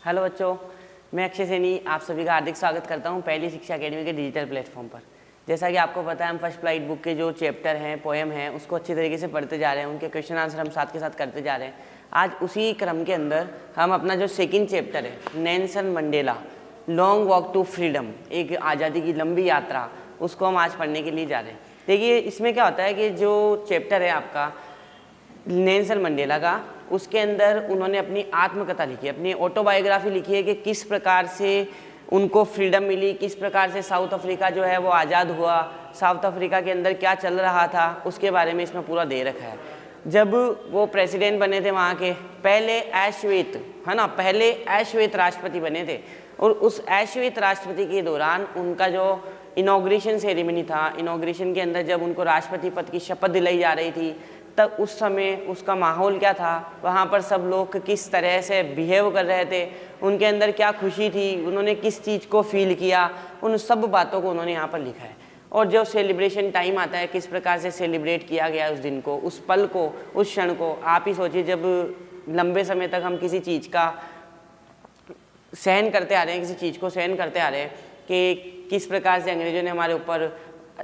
Hello बच्चों, मैं अक्षय सैनी आप सभी का हार्दिक स्वागत करता हूं पहली शिक्षा अकेडमी के डिजिटल प्लेटफॉर्म पर। जैसा कि आपको पता है, हम फर्स्ट फ्लाइट बुक के जो चैप्टर हैं, पोएम हैं, उसको अच्छी तरीके से पढ़ते जा रहे हैं। उनके क्वेश्चन आंसर हम साथ के साथ करते जा रहे हैं। आज उसी क्रम के अंदर हम अपना जो सेकेंड चैप्टर है, Nelson Mandela long walk to freedom, एक आज़ादी की लंबी यात्रा, उसको हम आज पढ़ने के लिए जा रहे हैं। देखिए, इसमें क्या होता है कि जो चैप्टर है आपका नेल्सन मंडेला का, उसके अंदर उन्होंने अपनी आत्मकथा लिखी है, अपनी ऑटोबायोग्राफी लिखी है कि किस प्रकार से उनको फ्रीडम मिली, किस प्रकार से साउथ अफ्रीका जो है वो आज़ाद हुआ, साउथ अफ्रीका के अंदर क्या चल रहा था, उसके बारे में इसमें पूरा दे रखा है। जब वो प्रेसिडेंट बने थे वहाँ के, पहले ऐश्वेत है ना, पहले ऐश्वेत राष्ट्रपति बने थे, और उस ऐश्वेत राष्ट्रपति के दौरान उनका जो इनॉग्रेशन सेरेमनी था, इनॉग्रेशन के अंदर जब उनको राष्ट्रपति पद की शपथ दिलाई जा रही थी, तब उस समय उसका माहौल क्या था, वहाँ पर सब लोग किस तरह से बिहेव कर रहे थे, उनके अंदर क्या खुशी थी, उन्होंने किस चीज़ को फील किया, उन सब बातों को उन्होंने यहाँ पर लिखा है। और जब सेलिब्रेशन टाइम आता है, किस प्रकार से सेलिब्रेट किया गया उस दिन को, उस पल को, उस क्षण को। आप ही सोचिए, जब लंबे समय तक हम किसी चीज़ का सहन करते आ रहे हैं, किसी चीज़ को सहन करते आ रहे हैं कि किस प्रकार से अंग्रेज़ों ने हमारे ऊपर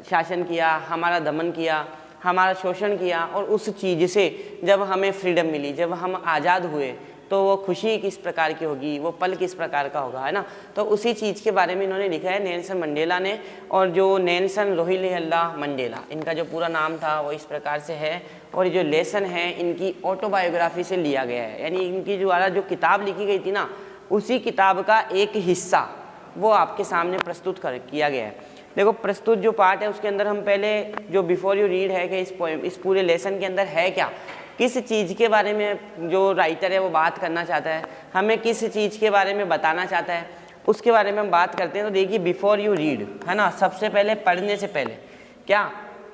शासन किया, हमारा दमन किया, हमारा शोषण किया, और उस चीज़ से जब हमें फ्रीडम मिली, जब हम आज़ाद हुए, तो वो खुशी किस प्रकार की होगी, वो पल किस प्रकार का होगा, है ना। तो उसी चीज़ के बारे में इन्होंने लिखा है नेल्सन मंडेला ने। और जो नेल्सन रोहिल्ला मंडेला, इनका जो पूरा नाम था वो इस प्रकार से है, और ये जो लेसन है इनकी ऑटोबायोग्राफी से लिया गया है, यानी इनकी द्वारा जो किताब लिखी गई थी ना, उसी किताब का एक हिस्सा वो आपके सामने प्रस्तुत किया गया है। देखो, प्रस्तुत जो पार्ट है उसके अंदर हम पहले जो बिफोर यू रीड है कि इस पोएम, इस पूरे लेसन के अंदर है क्या, किस चीज़ के बारे में जो राइटर है वो बात करना चाहता है, हमें किस चीज़ के बारे में बताना चाहता है, उसके बारे में हम बात करते हैं। तो देखिए, बिफोर यू रीड है ना, सबसे पहले पढ़ने से पहले क्या,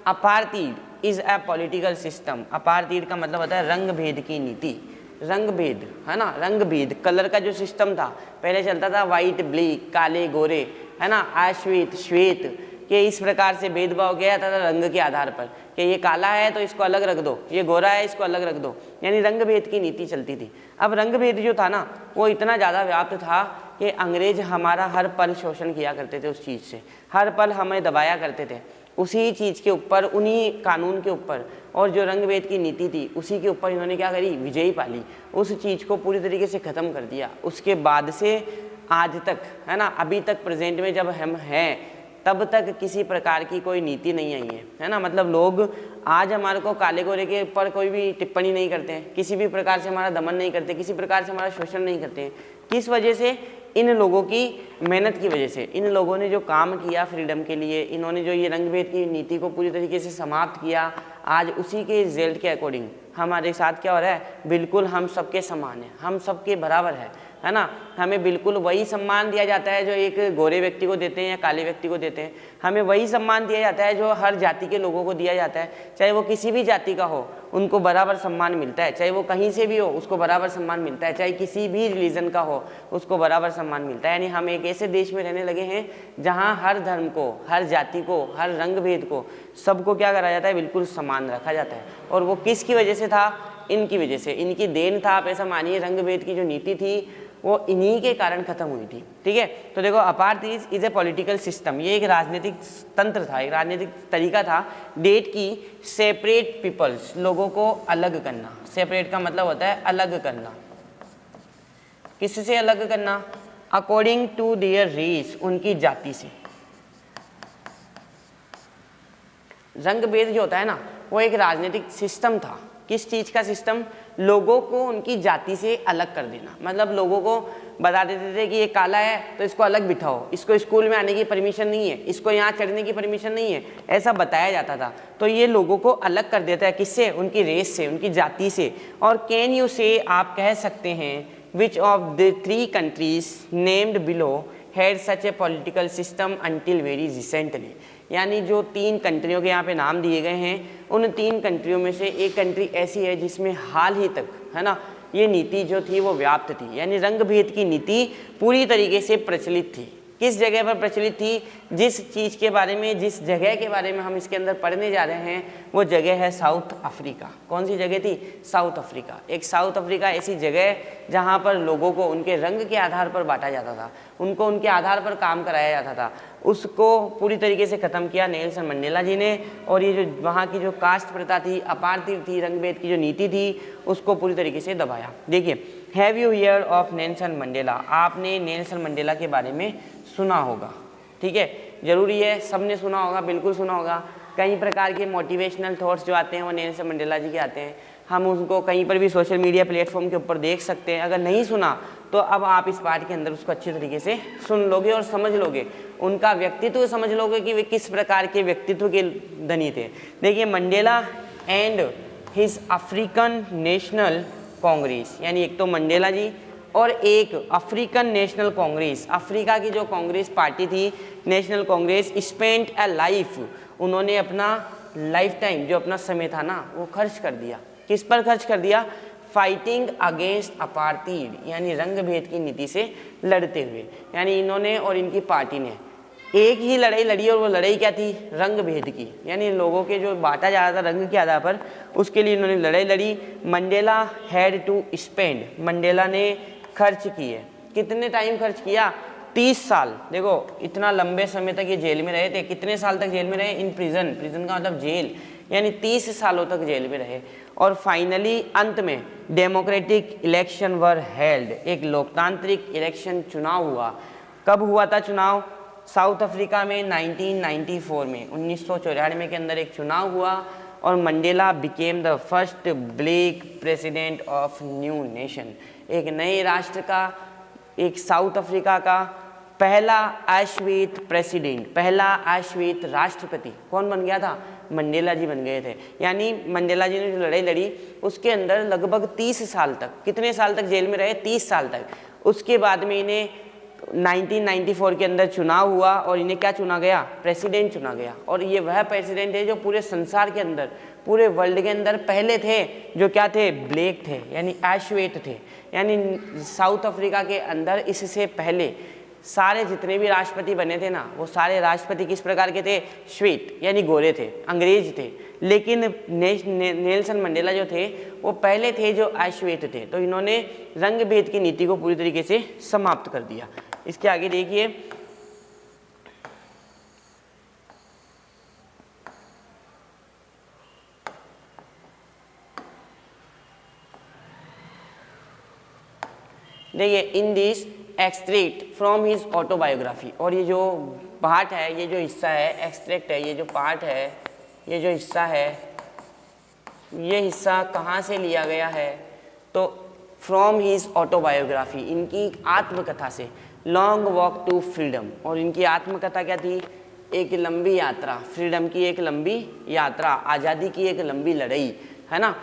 apartheid is a political system. Apartheid का मतलब होता है रंग भेद की नीति, रंग भेद है ना, रंग भेद, कलर का जो सिस्टम था पहले चलता था, वाइट ब्लैक, काले गोरे, है ना, अश्वेत श्वेत, कि इस प्रकार से भेदभाव किया जाता था रंग के आधार पर, कि ये काला है तो इसको अलग रख दो, ये गोरा है इसको अलग रख दो, यानी रंग भेद की नीति चलती थी। अब रंग भेद जो था ना, वो इतना ज़्यादा व्याप्त था कि अंग्रेज हमारा हर पल शोषण किया करते थे, उस चीज़ से हर पल हमें दबाया करते थे, उसी चीज़ के ऊपर, उन्हीं कानून के ऊपर, और जो रंग भेद की नीति थी उसी के ऊपर इन्होंने क्या करी, विजयी पाली, उस चीज़ को पूरी तरीके से ख़त्म कर दिया। उसके बाद से आज तक, है ना, अभी तक प्रेजेंट में जब हम हैं, तब तक किसी प्रकार की कोई नीति नहीं आई है ना। मतलब लोग आज हमारे को काले गोरे के ऊपर कोई भी टिप्पणी नहीं करते हैं, किसी भी प्रकार से हमारा दमन नहीं करते, किसी प्रकार से हमारा शोषण नहीं करते हैं। किस वजह से? इन लोगों की मेहनत की वजह से। इन लोगों ने जो काम किया फ्रीडम के लिए, इन्होंने जो ये रंग भेद की नीति को पूरी तरीके से समाप्त किया, आज उसी के रिजल्ट के अकॉर्डिंग हमारे साथ क्या हो रहा है, बिल्कुल हम सबके समान हैं, हम सबके बराबर है ना। हमें बिल्कुल वही सम्मान दिया जाता है जो एक गोरे व्यक्ति को देते हैं या काले व्यक्ति को देते हैं। हमें वही सम्मान दिया जाता है जो हर जाति के लोगों को दिया जाता है, चाहे वो किसी भी जाति का हो, उनको बराबर सम्मान मिलता है, चाहे वो कहीं से भी हो उसको बराबर सम्मान मिलता है, चाहे किसी भी रिलीजन का हो उसको बराबर सम्मान मिलता है। यानी हम एक ऐसे देश में रहने लगे हैं जहाँ हर धर्म को, हर जाति को, हर रंग भेद को, सबको क्या करा जाता है, बिल्कुल समान रखा जाता है। और वो किसकी वजह से था? इनकी वजह से, इनकी देन था। आप ऐसा मानिए, रंग भेद की जो नीति थी वो इन्हीं के कारण खत्म हुई थी। ठीक है, तो देखो, apartheid is a political system, ये एक राजनीतिक तंत्र था, एक राजनीतिक तरीका था, डेट की सेपरेट पीपल्स, लोगों को अलग करना। सेपरेट का मतलब होता है अलग करना। किससे अलग करना? अकॉर्डिंग टू देयर रेस, उनकी जाति से। रंग भेद जो होता है ना, वो एक राजनीतिक सिस्टम था। किस चीज़ का सिस्टम? लोगों को उनकी जाति से अलग कर देना। मतलब लोगों को बता देते थे कि ये काला है तो इसको अलग बिठाओ, इसको स्कूल में आने की परमिशन नहीं है, इसको यहाँ चढ़ने की परमिशन नहीं है, ऐसा बताया जाता था। तो ये लोगों को अलग कर देता है, किससे? उनकी रेस से, उनकी जाति से। और कैन यू से, आप कह सकते हैं, which of the 3 countries named below had such A political system until very recently. यानी जो 3 कंट्रियों के यहाँ पे नाम दिए गए हैं, उन 3 कंट्रियों में से एक कंट्री ऐसी है जिसमें हाल ही तक, है ना, ये नीति जो थी वो व्याप्त थी, यानी रंग भेद की नीति पूरी तरीके से प्रचलित थी। किस जगह पर प्रचलित थी? जिस चीज़ के बारे में, जिस जगह के बारे में हम इसके अंदर पढ़ने जा रहे हैं वो जगह है साउथ अफ्रीका। कौन सी जगह थी? South Africa. एक साउथ अफ्रीका ऐसी जगह जहाँ पर लोगों को उनके रंग के आधार पर बांटा जाता था, उनको उनके आधार पर काम कराया जाता था, उसको पूरी तरीके से ख़त्म किया नेल्सन मंडेला जी ने। और ये जो वहाँ की जो कास्ट प्रथा थी, अपार्थिव थी, रंग भेद की जो नीति थी, उसको पूरी तरीके से दबाया। देखिए, have you here of Nelson Mandela? आपने नेल्सन मंडेला के बारे में सुना होगा, ठीक है, जरूरी है, सबने सुना होगा, बिल्कुल सुना होगा। कई प्रकार के मोटिवेशनल थॉट्स जो आते हैं वो नेल्सन मंडेला जी के आते हैं, हम उनको कहीं पर भी सोशल मीडिया प्लेटफॉर्म के ऊपर देख सकते हैं। अगर नहीं सुना तो अब आप इस पार्ट के अंदर उसको अच्छी तरीके से सुन लोगे और समझ लोगे, उनका व्यक्तित्व समझ लोगे कि वे किस प्रकार के व्यक्तित्व के धनी थे। देखिए, Mandela and his African national Congress, यानी एक तो मंडेला जी और एक अफ्रीकन नेशनल कांग्रेस, अफ्रीका की जो कांग्रेस पार्टी थी, national Congress, spent a life, उन्होंने अपना लाइफ टाइम, जो अपना समय था ना, वो खर्च कर दिया। किस पर खर्च कर दिया? फाइटिंग अगेंस्ट अपार्टीड, यानी रंग भेद की नीति से लड़ते हुए। यानी इन्होंने और इनकी पार्टी ने एक ही लड़ाई लड़ी, और वो लड़ाई क्या थी? रंग भेद की, यानी लोगों के जो बांटा जा रहा था रंग के आधार पर, उसके लिए इन्होंने लड़ाई लड़ी। Mandela had to spend, Mandela ने खर्च किए, कितने टाइम खर्च किया? 30 साल। देखो, इतना लंबे समय तक ये जेल में रहे थे। कितने साल तक जेल में रहे? इन प्रिजन, प्रिजन का मतलब जेल, यानी 30 सालों तक जेल में रहे। और फाइनली अंत में डेमोक्रेटिक इलेक्शन वर हेल्ड, एक लोकतांत्रिक इलेक्शन चुनाव हुआ। कब हुआ था चुनाव? साउथ अफ्रीका में 1994 में, 1994 के अंदर एक चुनाव हुआ, और Mandela became the first black president of new nation, एक नए राष्ट्र का, एक साउथ अफ्रीका का पहला अश्वेत प्रेसिडेंट, पहला अश्वेत राष्ट्रपति कौन बन गया था? मंडेला जी बन गए थे। यानी मंडेला जी ने जो लड़ाई लड़ी उसके अंदर लगभग 30 साल तक, कितने साल तक जेल में रहे? 30 साल तक। उसके बाद में इन्हें 1994 के अंदर चुनाव हुआ और इन्हें क्या चुना गया? प्रेसिडेंट चुना गया। और ये वह प्रेसिडेंट है जो पूरे संसार के अंदर, पूरे वर्ल्ड के अंदर पहले थे जो क्या थे? ब्लैक थे, यानी अश्वेत थे। यानी साउथ अफ्रीका के अंदर इससे पहले सारे जितने भी राष्ट्रपति बने थे ना, वो सारे राष्ट्रपति किस प्रकार के थे? श्वेत, यानी गोरे थे, अंग्रेज थे। लेकिन नेल्सन मंडेला जो थे वो पहले थे जो अश्वेत थे। तो इन्होंने रंग भेद की नीति को पूरी तरीके से समाप्त कर दिया। इसके आगे देखिए, in this extract from his autobiography, और ये जो पार्ट है, ये जो हिस्सा है, एक्सट्रैक्ट है, ये जो पार्ट है, ये जो हिस्सा है, ये हिस्सा कहाँ से लिया गया है? तो फ्रॉम हिज ऑटोबायोग्राफी, इनकी आत्मकथा से, लॉन्ग वॉक टू फ्रीडम। और इनकी आत्मकथा क्या थी? एक लंबी यात्रा, फ्रीडम की एक लंबी यात्रा, आज़ादी की एक लंबी लड़ाई, है ना।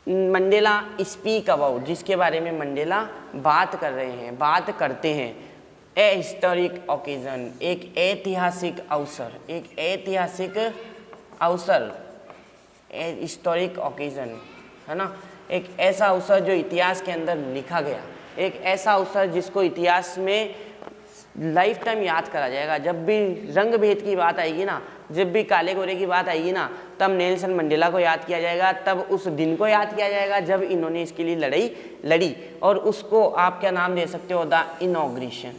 मंडेला स्पीक अबाउट, जिसके बारे में मंडेला बात कर रहे हैं, बात करते हैं, ए हिस्टोरिक ओकेजन, एक ऐतिहासिक अवसर, एक ऐतिहासिक अवसर, हिस्टोरिक ओकेजन, है ना, एक ऐसा अवसर जो इतिहास के अंदर लिखा गया, एक ऐसा अवसर जिसको इतिहास में लाइफ टाइम याद करा जाएगा। जब भी रंग भेद की बात आएगी ना, जब भी काले गोरे की बात आएगी ना, तब नेल्सन मंडेला को याद किया जाएगा, तब उस दिन को याद किया जाएगा जब इन्होंने इसके लिए लड़ाई लड़ी। और उसको आप क्या नाम दे सकते हो? द इनॉग्रेशन,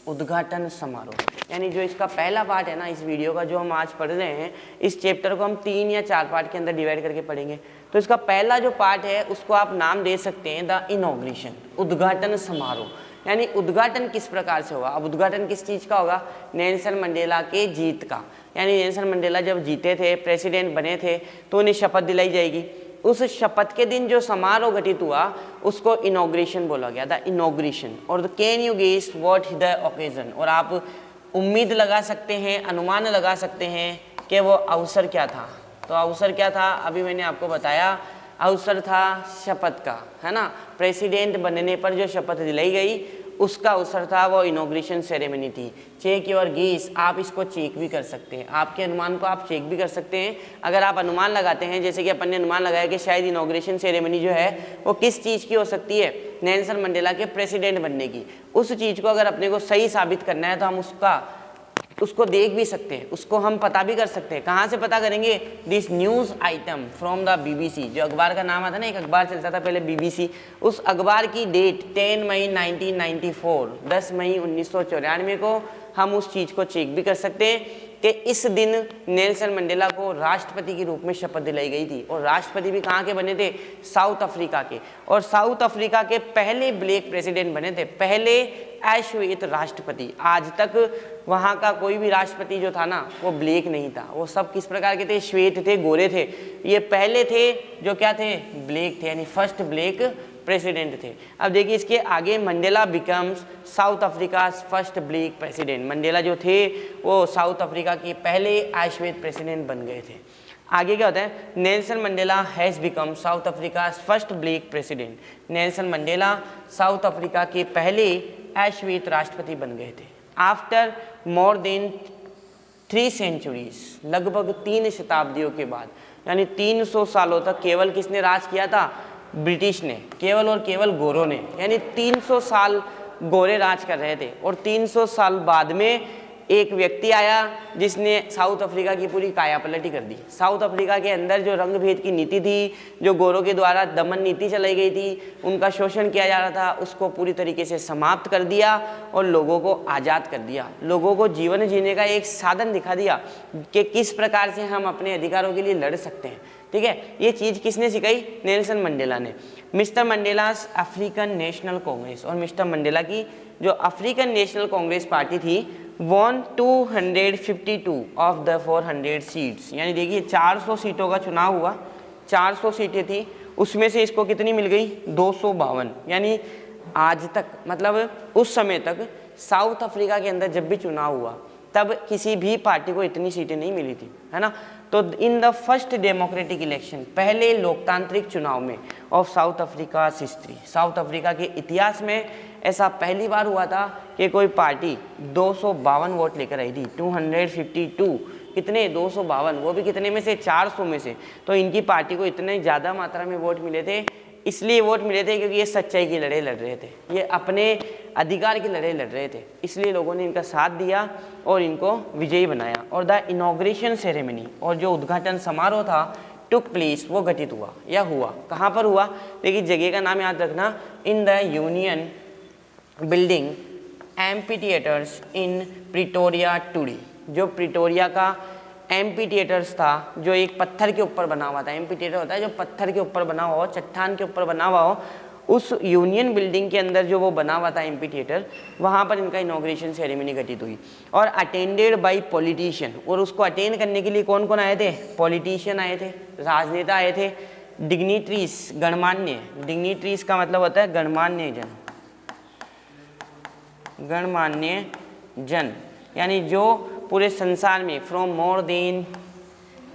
उद्घाटन समारोह। यानी जो इसका पहला पार्ट है ना इस वीडियो का, जो हम आज पढ़ रहे हैं, इस चैप्टर को हम 3 या 4 पार्ट के अंदर डिवाइड करके पढ़ेंगे। तो इसका पहला जो पार्ट है उसको आप नाम दे सकते हैं द इनॉग्रेशन, उद्घाटन समारोह। यानी उद्घाटन किस प्रकार से होगा? अब उद्घाटन किस चीज़ का होगा? नेल्सन मंडेला के जीत का। यानी नेल्सन मंडेला जब जीते थे, प्रेसिडेंट बने थे, तो उन्हें शपथ दिलाई जाएगी। उस शपथ के दिन जो समारोह घटित हुआ उसको इनॉग्रेशन बोला गया था, इनॉग्रेशन। और can you guess what the occasion, और आप उम्मीद लगा सकते हैं, अनुमान लगा सकते हैं कि वो अवसर क्या था। तो अवसर क्या था? अभी मैंने आपको बताया, अवसर था शपथ का, है ना। प्रेसिडेंट बनने पर जो शपथ दिलाई गई उसका अवसर था, वो इनॉग्रेशन सेरेमनी थी। चेक योर गेस, आप इसको चेक भी कर सकते हैं, आपके अनुमान को आप चेक भी कर सकते हैं। अगर आप अनुमान लगाते हैं, जैसे कि अपन ने अनुमान लगाया कि शायद इनॉग्रेशन सेरेमनी जो है वो किस चीज़ की हो सकती है, नेल्सन मंडेला के प्रेसिडेंट बनने की, उस चीज़ को अगर अपने को सही साबित करना है तो हम उसको देख भी सकते हैं, उसको हम पता भी कर सकते हैं। कहाँ से पता करेंगे? This news item from the BBC, जो अखबार का नाम आता ना, एक अखबार चलता था पहले BBC, उस अखबार की डेट 10 मई 1994, 10 मई 1994 को हम उस चीज़ को चेक भी कर सकते हैं कि इस दिन नेल्सन मंडेला को राष्ट्रपति के रूप में शपथ दिलाई गई थी। और राष्ट्रपति भी कहाँ के बने थे? साउथ अफ्रीका के। और साउथ अफ्रीका के पहले ब्लैक प्रेसिडेंट बने थे, पहले अश्वेत राष्ट्रपति। आज तक वहाँ का कोई भी राष्ट्रपति जो था ना, वो ब्लैक नहीं था, वो सब किस प्रकार के थे? श्वेत थे, गोरे थे। ये पहले थे जो क्या थे? ब्लैक थे, यानी फर्स्ट ब्लैक प्रेसिडेंट थे। अब देखिए इसके आगे, Mandela becomes south Africa first black president. Mandela जो थे वो साउथ अफ्रीका के पहले अश्वेत प्रेसिडेंट बन गए थे। आगे क्या होता है? Nelson Mandela has become south Africa first black president. Nelson Mandela south Africa के पहले अश्वेत राष्ट्रपति बन गए थे। आफ्टर मोर देन 3 सेंचुरीज, लगभग 3 शताब्दियों के बाद, यानी 300 सालों तक केवल किसने राज किया था? ब्रिटिश ने, केवल और केवल गोरों ने। यानी 300 साल गोरे राज कर रहे थे, और 300 साल बाद में एक व्यक्ति आया जिसने साउथ अफ्रीका की पूरी कायापलटी कर दी। साउथ अफ्रीका के अंदर जो रंग भेद की नीति थी, जो गोरों के द्वारा दमन नीति चलाई गई थी, उनका शोषण किया जा रहा था, उसको पूरी तरीके से समाप्त कर दिया और लोगों को आज़ाद कर दिया। लोगों को जीवन जीने का एक साधन दिखा दिया कि किस प्रकार से हम अपने अधिकारों के लिए लड़ सकते हैं। ठीक है, ये चीज़ किसने सिखाई? नेल्सन मंडेला ने। मिस्टर मंडेलास अफ्रीकन नेशनल कांग्रेस, और मिस्टर मंडेला की जो अफ्रीकन नेशनल कांग्रेस पार्टी थी, won 252 ऑफ द 400 सीट्स। यानी देखिए 400 सीटों का चुनाव हुआ, 400 सीटें थी, उसमें से इसको कितनी मिल गई? 252। यानी आज तक, मतलब उस समय तक साउथ अफ्रीका के अंदर जब भी चुनाव हुआ तब किसी भी पार्टी को इतनी सीटें नहीं मिली थी, है ना। तो in the first democratic election, पहले लोकतांत्रिक चुनाव में of south Africa history, south Africa के इतिहास में ऐसा पहली बार हुआ था कि कोई पार्टी 252 वोट लेकर आई थी। 252, कितने? 252, वो भी कितने में से? 400 में से। तो इनकी पार्टी को इतने ज़्यादा मात्रा में वोट मिले थे, इसलिए वोट मिले थे क्योंकि ये सच्चाई की लड़ाई लड़ रहे थे, ये अपने अधिकार की लड़ाई लड़ रहे थे, इसलिए लोगों ने इनका साथ दिया और इनको विजयी बनाया। और द इनॉग्रेशन सेरेमनी, और जो उद्घाटन समारोह था, टुक प्लेस, वो घटित हुआ या हुआ। कहाँ पर हुआ? देखिए जगह का नाम याद रखना, in the union building amphi theatres in Pretoria today. जो प्रिटोरिया का एम्पी थिएटर्स था, जो एक पत्थर के ऊपर बना हुआ था। एम्पी थिएटर होता है जो पत्थर के ऊपर बना हुआ हो, चट्टान के ऊपर बना हुआ हो, उस यूनियन बिल्डिंग के अंदर जो वो बना हुआ था एम्पी थिएटर, वहाँ पर इनका इनॉग्रेशन सेरेमनी घटित हुई। और अटेंडेड बाय पॉलिटिशियन, और उसको अटेंड करने के लिए कौन कौन आए थे? पॉलिटिशियन आए थे, राजनेता आए थे, डिग्निटरीज, गणमान्य, डिग्निटरीज का मतलब होता है गणमान्य जन, गणमान्य जन, यानी जो पूरे संसार में from more than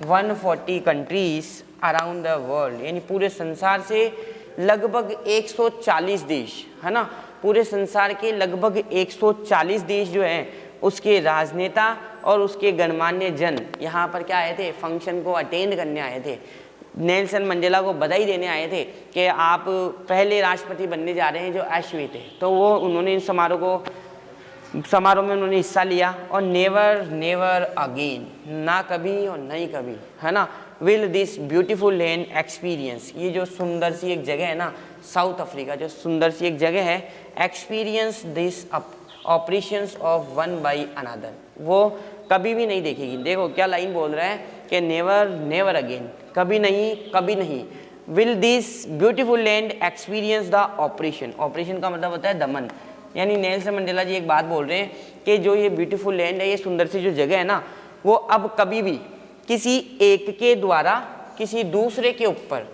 140 countries around the world, यानी पूरे संसार से लगभग 140 देश, है ना, पूरे संसार के लगभग 140 देश जो हैं उसके राजनेता और उसके गणमान्य जन यहाँ पर क्या आए थे? फंक्शन को अटेंड करने आए थे। नेल्सन मंडेला को बधाई देने आए थे कि आप पहले राष्ट्रपति बनने जा रहे हैं जो अश्वेत थे। तो वो उन्होंने इस समारोह में उन्होंने हिस्सा लिया। और नेवर नेवर अगेन, ना कभी और नहीं कभी, है ना, will this beautiful land experience, ये जो सुंदर सी एक जगह है ना, साउथ अफ्रीका जो सुंदर सी एक जगह है, experience this operations of one by another, वो कभी भी नहीं देखेगी। देखो क्या लाइन बोल रहा है कि नेवर नेवर अगेन, कभी नहीं कभी नहीं, will this beautiful land experience the operation, operation का मतलब होता है दमन। यानी नेल्सन मंडेला जी एक बात बोल रहे हैं कि जो ये ब्यूटीफुल लैंड है, ये सुंदर सी जो जगह है ना, वो अब कभी भी किसी एक के द्वारा किसी दूसरे के ऊपर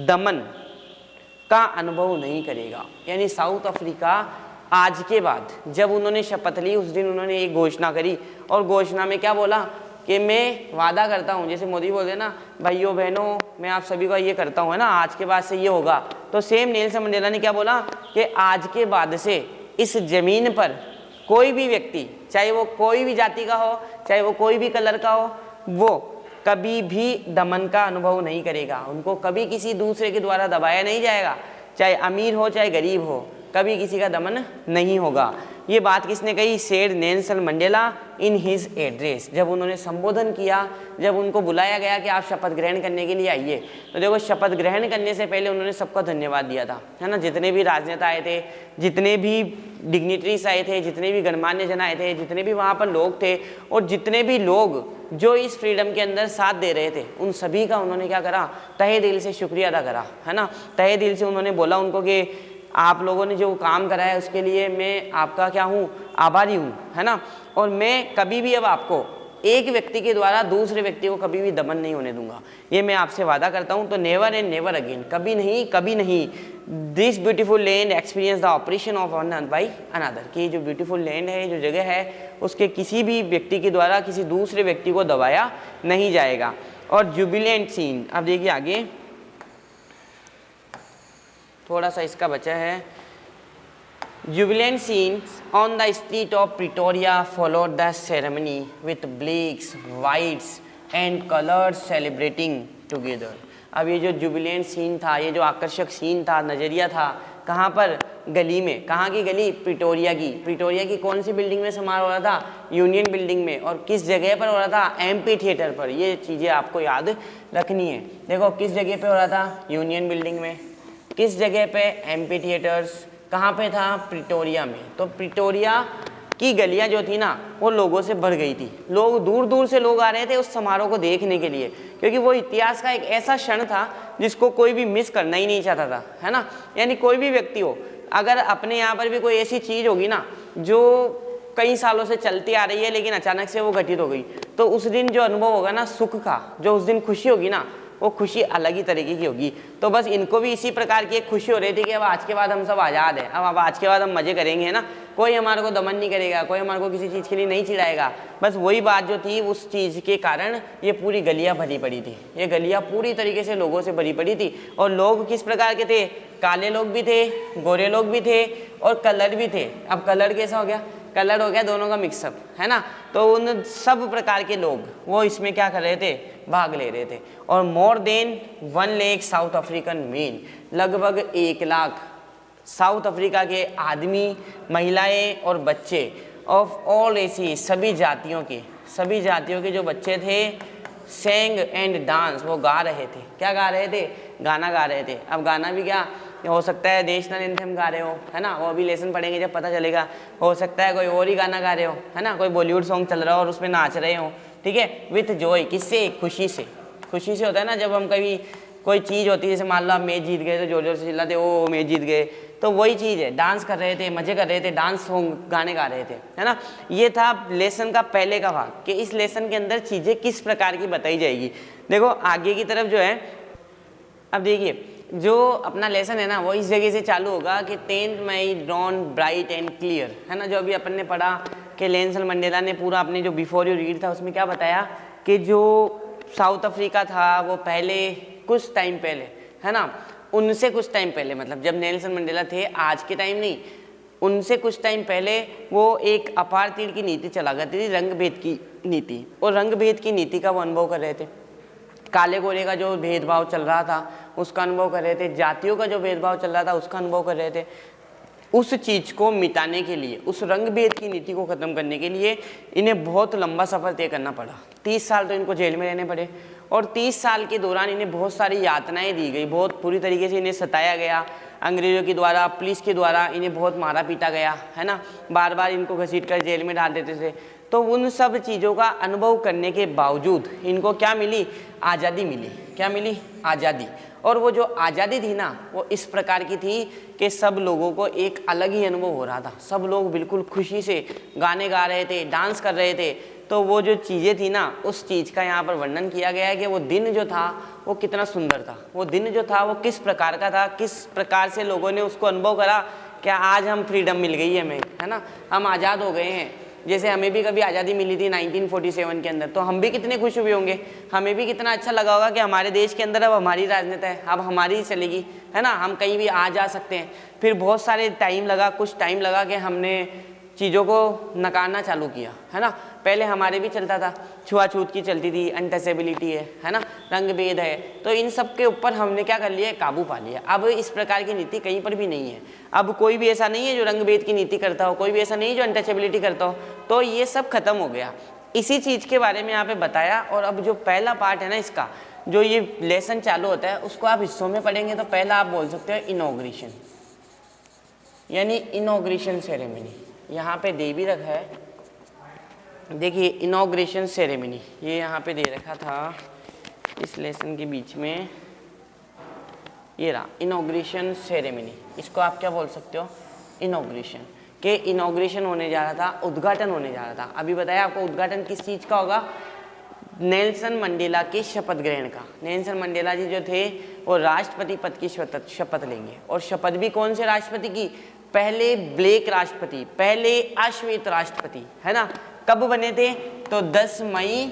दमन का अनुभव नहीं करेगा। यानी साउथ अफ्रीका आज के बाद, जब उन्होंने शपथ ली उस दिन उन्होंने एक घोषणा करी, और घोषणा में क्या बोला कि मैं वादा करता हूँ, जैसे मोदी बोलते हैं ना, भाइयों बहनों मैं आप सभी को ये करता हूँ, है ना, आज के बाद से ये होगा। तो सेम नेल्सन मंडेला ने क्या बोला कि आज के बाद से इस ज़मीन पर कोई भी व्यक्ति, चाहे वो कोई भी जाति का हो, चाहे वो कोई भी कलर का हो, वो कभी भी दमन का अनुभव नहीं करेगा। उनको कभी किसी दूसरे के द्वारा दबाया नहीं जाएगा, चाहे अमीर हो चाहे गरीब हो, कभी किसी का दमन नहीं होगा। ये बात किसने कही? Said Nelson Mandela in his address. जब उन्होंने संबोधन किया, जब उनको बुलाया गया कि आप शपथ ग्रहण करने के लिए आइए, तो देखो शपथ ग्रहण करने से पहले उन्होंने सबका धन्यवाद दिया था, है ना। जितने भी राजनेता आए थे, जितने भी डिग्निटरीज आए थे, जितने भी गणमान्य जन आए थे, जितने भी वहाँ पर लोग थे, और जितने भी लोग जो इस फ्रीडम के अंदर साथ दे रहे थे, उन सभी का उन्होंने क्या करा? तहे दिल से शुक्रिया अदा करा, है ना। तहे दिल से उन्होंने बोला उनको कि आप लोगों ने जो काम करा है उसके लिए मैं आपका क्या हूँ? आभारी हूँ, है ना। और मैं कभी भी अब आपको एक व्यक्ति के द्वारा दूसरे व्यक्ति को कभी भी दमन नहीं होने दूंगा, ये मैं आपसे वादा करता हूँ। तो नेवर एंड नेवर अगेन, कभी नहीं, कभी नहीं। This beautiful land experience the operation of one by another, कि जो ब्यूटीफुल लैंड है, जो जगह है, उसके किसी भी व्यक्ति के द्वारा किसी दूसरे व्यक्ति को दबाया नहीं जाएगा। और जुबिलेंट सीन, अब देखिए आगे थोड़ा सा इसका बचा है। Jubilant scenes on the street of Pretoria followed the ceremony with blakes, whites and colors celebrating together। अब ये जो जुबिलेंट सीन था, ये जो आकर्षक सीन था, नज़रिया था, कहाँ पर? गली में। कहाँ की गली? प्रिटोरिया की। प्रिटोरिया की कौन सी बिल्डिंग में समारोह हो रहा था? यूनियन बिल्डिंग में। और किस जगह पर हो रहा था? एमपी थिएटर पर। ये चीज़ें आपको याद रखनी है। देखो किस जगह पे हो रहा था? यूनियन बिल्डिंग में। किस जगह पे? MP theatres. कहाँ पे था? प्रिटोरिया में। तो प्रिटोरिया की गलियाँ जो थी ना, वो लोगों से भर गई थी। लोग दूर दूर से लोग आ रहे थे उस समारोह को देखने के लिए, क्योंकि वो इतिहास का एक ऐसा क्षण था जिसको कोई भी मिस करना ही नहीं चाहता था, है ना। यानी कोई भी व्यक्ति हो, अगर अपने यहाँ पर भी कोई ऐसी चीज़ होगी ना जो कई सालों से चलती आ रही है लेकिन अचानक से वो घटित हो गई, तो उस दिन जो अनुभव होगा ना सुख का, जो उस दिन खुशी होगी ना, वो खुशी अलग ही तरीके की होगी। तो बस इनको भी इसी प्रकार की एक खुशी हो रही थी कि अब आज के बाद हम सब आज़ाद हैं, अब आज के बाद हम मज़े करेंगे, है ना। कोई हमारे को दमन नहीं करेगा, कोई हमारे को किसी चीज़ के लिए नहीं चिढ़ाएगा। बस वही बात जो थी, उस चीज़ के कारण ये पूरी गलियाँ भरी पड़ी थी। ये गलियाँ पूरी तरीके से लोगों से भरी पड़ी थी। और लोग किस प्रकार के थे? काले लोग भी थे, गोरे लोग भी थे, और कलर भी थे। अब कलर कैसा हो गया? कलर हो गया दोनों का मिक्सअप, है ना। तो उन सब प्रकार के लोग वो इसमें क्या कर रहे थे? भाग ले रहे थे। और more than 1 lakh south African main, लगभग 1 लाख साउथ अफ्रीका के आदमी, महिलाएं और बच्चे ऑफ ऑल ऐसी सभी जातियों के जो बच्चे थे, सेंग एंड डांस, वो गा रहे थे। क्या गा रहे थे? गाना गा रहे थे। अब गाना भी क्या हो सकता है? नेशनल एंथम गा रहे हो, है ना, वो अभी लेसन पढ़ेंगे जब पता चलेगा। हो सकता है कोई और ही गाना गा रहे हो, है ना, कोई बॉलीवुड सॉन्ग चल रहा हो और उसमें नाच रहे हो, ठीक है, विथ जॉय। किससे? खुशी से। खुशी से होता है ना, जब हम कभी कोई चीज़ होती है, जैसे मान लो आप मैच जीत गए तो जोर जोर से चिल्लाते ओ मैच जीत गए, तो वही चीज़ है। डांस कर रहे थे, मज़े कर रहे थे, डांस सॉन्ग गाने गा रहे थे, है ना। ये था लेसन का पहले का भाग कि इस लेसन के अंदर चीज़ें किस प्रकार की बताई जाएगी। देखो आगे की तरफ जो है, अब देखिए जो अपना लेसन है ना, वो इस जगह से चालू होगा कि 10th May dawn bright and clear, है ना। जो अभी अपन ने पढ़ा कि नेल्सन मंडेला ने पूरा अपने जो बिफोर यू रीड था उसमें क्या बताया कि जो साउथ अफ्रीका था वो पहले कुछ टाइम पहले, है ना, उनसे कुछ टाइम पहले, मतलब जब नेल्सन मंडेला थे, आज के टाइम नहीं, उनसे कुछ टाइम पहले वो एक अपार्थाइड की नीति चला करती थी, रंग भेद की नीति। और रंग भेद की नीति का वो अनुभव कर रहे थे। काले गोरे का जो भेदभाव चल रहा था उसका अनुभव कर रहे थे। जातियों का जो भेदभाव चल रहा था उसका अनुभव कर रहे थे। उस चीज़ को मिटाने के लिए, उस रंग भेद की नीति को ख़त्म करने के लिए इन्हें बहुत लंबा सफ़र तय करना पड़ा। 30 साल तो इनको जेल में रहने पड़े। और 30 साल के दौरान इन्हें बहुत सारी यातनाएं दी गई, बहुत पूरी तरीके से इन्हें सताया गया। अंग्रेज़ों के द्वारा, पुलिस के द्वारा इन्हें बहुत मारा पीटा गया, है ना। बार बार इनको घसीट कर जेल में डाल देते थे। तो उन सब चीज़ों का अनुभव करने के बावजूद इनको क्या मिली? आज़ादी मिली। क्या मिली? आज़ादी। और वो जो आज़ादी थी ना, वो इस प्रकार की थी कि सब लोगों को एक अलग ही अनुभव हो रहा था। सब लोग बिल्कुल खुशी से गाने गा रहे थे, डांस कर रहे थे। तो वो जो चीज़ें थी ना, उस चीज़ का यहाँ पर वर्णन किया गया है कि वो दिन जो था वो कितना सुंदर था। वो दिन जो था वो किस प्रकार का था, किस प्रकार से लोगों ने उसको अनुभव करा कि आज हम फ्रीडम मिल गई है हमें, है ना, हम आज़ाद हो गए हैं। जैसे हमें भी कभी आज़ादी मिली थी 1947 के अंदर, तो हम भी कितने खुश हुए होंगे, हमें भी कितना अच्छा लगा होगा कि हमारे देश के अंदर अब हमारी राजनीति है, अब हमारी ही चलेगी, है ना, हम कहीं भी आ जा सकते हैं। फिर बहुत सारे कुछ टाइम लगा कि हमने चीज़ों को नकारना चालू किया, है ना। पहले हमारे भी चलता था, छुआछूत की चलती थी, अनटचेबिलिटी है ना, रंग भेद है, तो इन सब के ऊपर हमने क्या कर लिया, काबू पा लिया। अब इस प्रकार की नीति कहीं पर भी नहीं है। अब कोई भी ऐसा नहीं है जो रंग भेद की नीति करता हो, कोई भी ऐसा नहीं है जो अनटचेबिलिटी करता हो, तो ये सब खत्म हो गया। इसी चीज़ के बारे में यहाँ पे बताया। और अब जो पहला पार्ट है ना इसका, जो ये लेसन चालू होता है, उसको आप हिस्सों में पढ़ेंगे। तो पहला आप बोल सकते हो इनॉग्रेशन, यानी इनॉग्रेशन सेरेमनी, यहाँ पे दे भी रखा है, देखिए इनॉग्रेशन सेरेमनी, ये यहाँ पे दे रखा था इस लेसन के बीच में, ये रहा इनॉग्रेशन सेरेमनी। इसको आप क्या बोल सकते हो, इनॉग्रेशन के इनॉग्रेशन होने जा रहा था, उद्घाटन होने जा रहा था। अभी बताया आपको उद्घाटन किस चीज़ का होगा, नेल्सन मंडेला के शपथ ग्रहण का। नेल्सन मंडेला जी जो थे वो राष्ट्रपति पद की शपथ लेंगे। और शपथ भी कौन से राष्ट्रपति की, पहले ब्लैक राष्ट्रपति, पहले अश्वेत राष्ट्रपति, है ना। कब बने थे, तो 10 मई